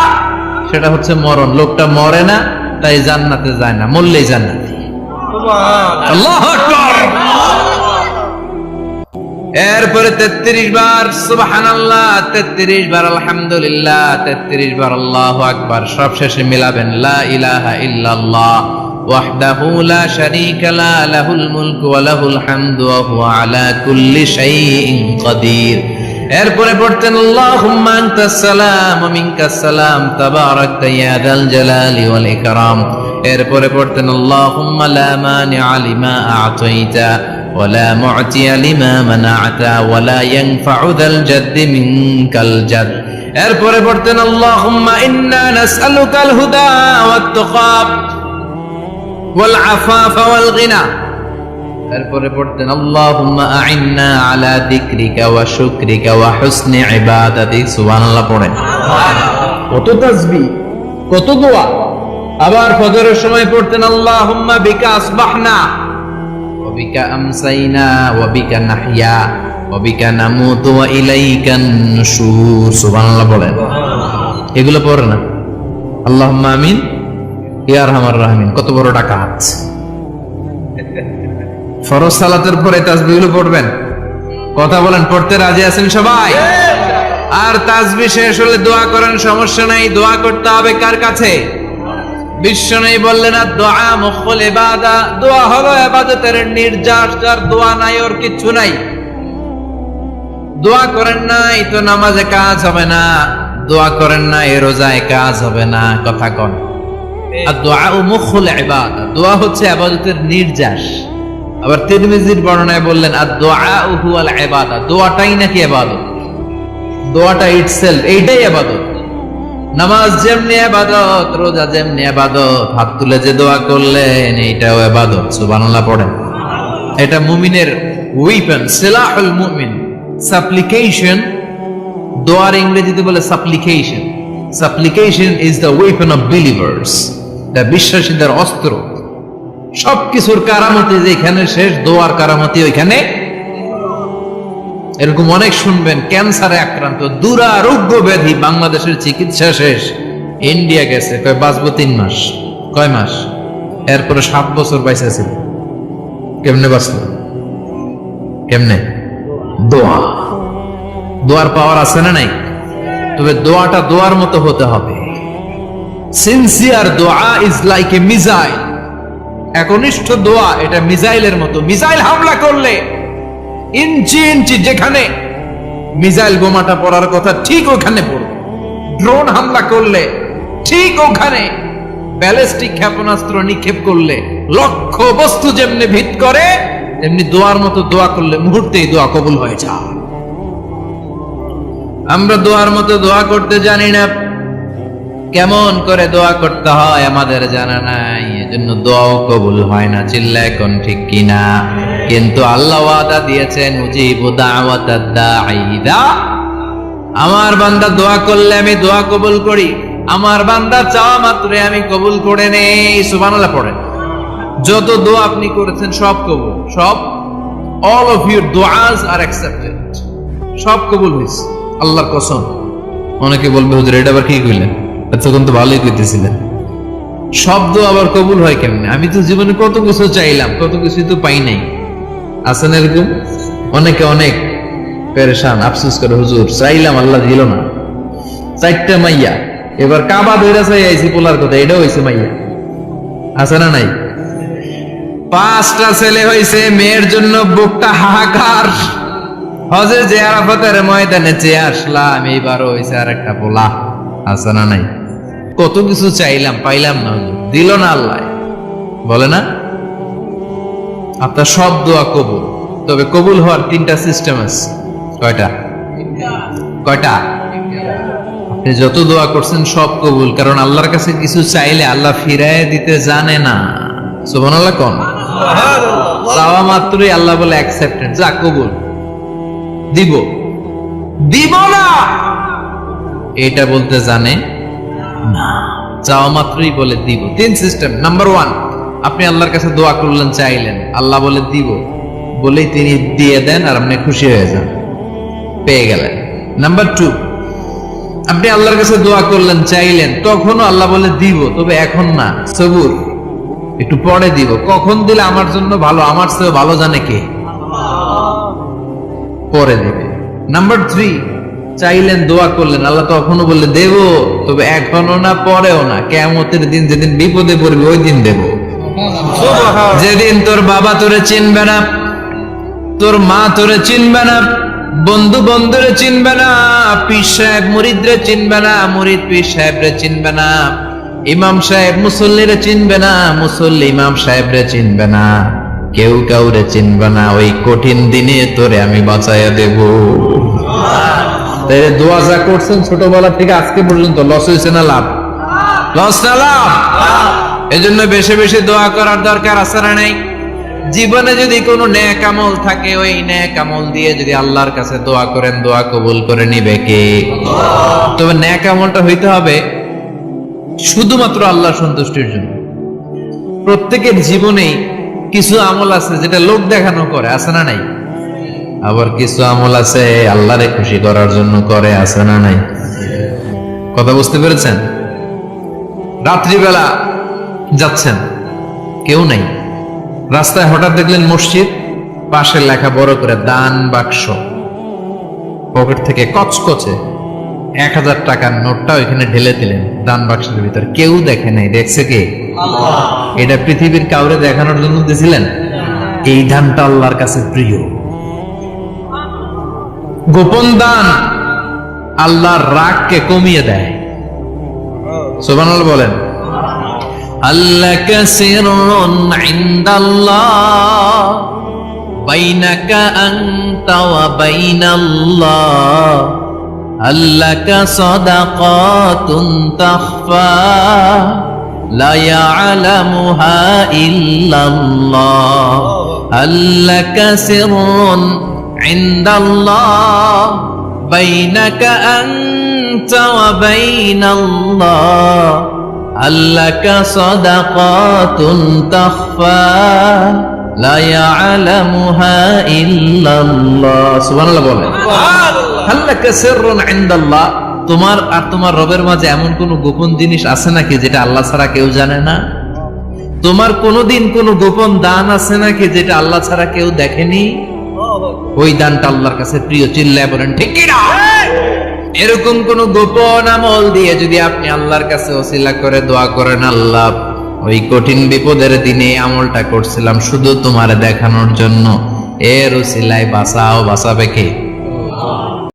S1: সেটা হচ্ছে মরণ। লোকটা মরে না তাই জান্নাতে যায় না, মরলেই জান্নাতি। আল্লাহু আকবার। এরপরে 33 বার সুবহানাল্লাহ, 33 বার আলহামদুলিল্লাহ, 33 বার আল্লাহু আকবার। সব শেষে মিলাবেন লা ইলাহা ইল্লাল্লাহ ওয়াহদাহু লা শারীকা লা লাহুল মুলকু ওয়া লাহুল হামদু ওয়া হুয়া আলা কুল্লি শাইইন কাদির। এরপরে পড়তেন আল্লাহুম্মা আনতাস সালাম ওয়া মিনকাস সালাম তাবারাকতা ইয়া যাল জালালি ওয়াল ইকরাম। এরপরে পড়তেন আল্লাহুম্মা লা মানিআ লিমা আ'তাইতা ওয়া লা মু'তিয়া লিমা মানা'তা ওয়া লা ইয়ানফা'ু যাল জাদ্দি মিনকাল জাদ। এরপরে পড়তেন আল্লাহুম্মা ইন্না নাসআলুকাল হুদা ওয়াত তুকা ওয়াল আফাফা ওয়াল গিনা। এরপরে পড়তেন আল্লাহুম্মা আ'ইন্না আলা যিকরিকা ওয়া শুকরিকা ওয়া হুসনি ইবাদাতিক। সুবহানাল্লাহ পড়েন। কত তাসবিহ, কত দোয়া। আবার ফজরের সময় পড়তেন আল্লাহুম্মা বিকা আসবাহনা ওয়া বিকা আমসাইনা ওয়া বিকা নাহইয়া ওয়া বিকা নামুতু ওয়া ইলাইকান নুশুর। সুবহানাল্লাহ পড়েন। এগুলো পড়ে না? আল্লাহুম্মা আমিন ইয়া আরহামার রাহিমিন। কত বড় ডাকাত। ফরজ সালাতের পরে তাসবিহগুলো পড়বেন। কথা বলেন, পড়তে রাজি আছেন সবাই? আর তাসবিহ শেষ হলে দোয়া করেন, সমস্যা নাই। দোয়া করতে হবে কার কাছে? বিশ্বনবী বললেন দোয়া মুখুল ইবাদা, দোয়া হলো ইবাদতের নির্যাস। যার দোয়া নাই ওর কিচ্ছু নাই। দোয়া করেন নাই তো নামাজে কাজ হবে না, দোয়া করেন নাই রোজায় কাজ হবে না। কথা কন। আর দোয়া মুখুল ইবাদা, দোয়া হচ্ছে ইবাদতের নির্যাস। আবার তিরমিজির বর্ণনায় বললেন আর দোয়া হুয়াল ইবাদা, দোয়াটাই নাকি ইবাদত। দোয়াটা ইটসেলফ, এইটাই ইবাদত। নামাজ যেমনি ইবাদত, রোজা যেমনি ইবাদত, হাত তুলে যে দোয়া করলেন এইটাও ইবাদত। সুবহানাল্লাহ পড়েন। এটা মুমিনের ওয়েপন, সিলাহুল মুমিন। সাপ্লিকেশন, দোয়ার ইংরেজিতে বলে সাপ্লিকেশন। সাপ্লিকেশন is the weapon of believers, এটা বিশ্বাসীদের অস্ত্র। সবকিছুর কারামতি যেখানে শেষ, দোয়ার কারামতি ওইখানে। এরকম অনেক শুনবেন ক্যান্সারে আক্রান্ত, দুরারোগ্য ব্যাধি, বাংলাদেশের চিকিৎসা শেষ, ইন্ডিয়া গেছে, কয় বাঁচবো 3 মাস। কয় মাস? এরপরে 7 বছর বাইসা ছিল। কেমনে বাঁচল? কেমনে? দোয়া। দোয়ার পাওয়ার আছে না নাই? তবে দোয়াটা দোয়ার মতো হতে হবে। সিনসিয়ার দোয়া ইজ লাইক এ মিসাইল। একনিষ্ঠ দোয়া এটা মিসাইলের মতো। মিসাইল হামলা করলে ইঞ্চি ইঞ্চি যেখানে মিসাইল বোমাটা পড়ার কথা ঠিক ওখানে পড়বে। ড্রোন হামলা করলে ঠিক ওখানে, ব্যালিস্টিক ক্ষেপণাস্ত্র নিক্ষেপ করলে লক্ষ্য বস্তু যেমনি ভিত করে, তেমনি দোয়ার মতো দোয়া করলে মুহূর্তেই দোয়া কবুল হয়ে যায়। আমরা দোয়ার মতো দোয়া করতে জানি না। কেমন করে দোয়া করতে হয় আমাদের জানা নাই, এজন্য দোয়াও কবুল হয় না। চিল্লায় কোন ঠিক কিনা? কিন্তু আল্লাহ ওয়াদা দিয়েছেন উজিবু দাওয়াতাদ দাঈ ইযা, আমার বান্দা দোয়া করলে আমি দোয়া কবুল করি। আমার বান্দা চাওয়া মাত্রই আমি কবুল করে নেই। সুবহানাল্লাহ পড়েন। যত দোয়া আপনি করেছেন সব কবুল, সব। All of your duas are accepted, সব কবুল হয়েছে আল্লাহর কসম। অনেকে বলবে হুজুর এটা আবার কি কইলেন? তখন তো ভালোই কইতেছিলেন। শব্দ আবার কবুল হয় কেমনে? আমি তো জীবনে কত কিছু চাইলাম, কত কিছু তো পাই নাই। আছেন এরকম? অনেকে অনেক পেরেশান, আফসোস করে হুজুর চাইলাম আল্লাহ দিল না। 4টা মাইয়া, এবার কাবা ধইরা চাই আইছি পোলার কথা, এটাও হইছে মাইয়া। আছে না নাই? 5টা ছেলে হইছে, মেয়ের জন্য বুকটা হাহাকার। হজে যে আরাফাতের ময়দানে চেয়ে আসলাম, এইবারও হইছে আর একটা পোলা। আছে না নাই? কত কিছু চাইলাম, পাইলাম না, দিল না আল্লাহ। বলে না আপনার সব দোয়া কবুল। তবে কবুল হওয়ার 3টা সিস্টেম আছে। কয়টা? কয়টা? আপনি যত দোয়া করছেন সব কবুল, কারণ আল্লাহর কাছে কিছু চাইলে আল্লাহ ফিরায় দিতে জানে না। সুবহানাল্লাহ কোন? চাওয়া মাত্রই আল্লাহ বলে অ্যাকসেপ্টেড, যা কবুল। দিব দিব না এটা বলতে জানে না। চাওয়া মাত্রই বলে দিব। 3 সিস্টেম। নাম্বার 1, আপনি আল্লাহর কাছে দোয়া করলেন, চাইলেন, আল্লাহ বলে দিব, বলেই তিনি দিয়ে দেন আর আপনি খুশি হয়ে যান, পেয়ে গেলেন। নাম্বার 2, আপনি আল্লাহর কাছে দোয়া করলেন, চাইলেন, তখনও আল্লাহ বলে দিব, তবে এখন না, সবুর, একটু পরে দিব। কখন দিলে আমার জন্য ভালো, আমার চেয়ে ভালো জানে কে, পরে দিবে। নাম্বার 3, চাইলেন, দোয়া করলেন, আল্লাহ তখনও বললে দেব, তবে এখনো না, পরেও না, কিয়ামতের দিন যেদিন বিপদে পড়বে ওই দিন দেব। যেদিন তোর বাবা তোরে চিনবে না, তোর মা তোরে চিনবে না, বন্ধু বন্ধুরে চিনবে না, পীর সাহেব মুরিদরে চিনবে না, মুরিদ পীর সাহেবরে চিনবে না, ইমাম সাহেব মুসল্লিরে চিনবে না, মুসল্লি ইমাম সাহেবরে চিনবে না, কেউ কাউরে চিনবে না, ওই কঠিন দিনে তোরে আমি বাঁচাইয়া দেব। তাই দোয়া যা করছেন ছোটবেলা থেকে আজকে পর্যন্ত লস হয়েছে না লাভ? লস না লাভ? এজন্য বেশি বেশি দোয়া করার দরকার আছে না নাই? জীবনে যদি কোনো নেক আমল থাকে, ওই নেক আমল দিয়ে যদি আল্লাহর কাছে দোয়া করেন, দোয়া কবুল করে নিবে কে? তবে নেক আমলটা হইতে হবে শুধুমাত্র আল্লাহর সন্তুষ্টির জন্য। প্রত্যেকের জীবনেই কিছু আমল আছে যেটা লোক দেখানো করে, আছে না নাই? আবার কিছু আমল আছে আল্লাহরে খুশি করার জন্য করে, আছে না নাই? কথা বুঝতে পেরেছেন? রাত্রিবেলা যাচ্ছেন, কেউ নাই, রাস্তায় হঠাৎ দেখলেন মসজিদ, পাশে লেখা বড় করে দান বাক্স, পকেট থেকে কচকচে 1000 টাকার নোটটা ওইখানে ঢেলে দিলেন দান বাক্সের ভিতর। কেউ দেখে নাই, দেখছে কে? আল্লাহ। এটা পৃথিবীর কাউরে দেখানোর জন্য দিয়েছিলেন? এই দানটা আল্লাহর কাছে প্রিয়। গোপন দান আল্লাহর রাগকে কমিয়ে দেয়। সুবহানাল্লাহ বলেন। আল্লাকা সিররুন ইনদাল্লাহ বাইনাকা আনতা ওয়া বাইনাল্লাহ, আল্লাকা সাদাকাতুন তাখফা লা ইয়ালামুহা ইল্লাল্লাহ, আল্লাকা সিররুন ইনদাল্লাহ বাইনাকা আনতা ওয়া বাইনাল্লাহ, আল্লাকা সাদাকাতুন তাখফা লা ইয়ালামুহা ইল্লাল্লাহ। সুবহানাল্লাহ বলেন। আল্লাকা সিররুন ইনদাল্লাহ, তোমার আর তোমার রবের মাঝে এমন কোন গোপন জিনিস আছে নাকি যেটা আল্লাহ ছাড়া কেউ জানে না? তোমার কোনদিন কোন গোপন দান আছে নাকি যেটা আল্লাহ ছাড়া কেউ দেখেনি? ওই দানটা আল্লাহর কাছে প্রিয়। চিল্লায় বলেন ঠিক কি না? এরকম কোন গোপন আমল দিয়ে যদি আপনি আল্লাহর কাছে ওসিলা করে দোয়া করেন, আল্লাহ ওই কঠিন বিপদের দিনে আমলটা করছিলাম শুধু তোমার দেখানোর জন্য, এর ওসিলায় বাঁচাও, বাঁচাবে কে?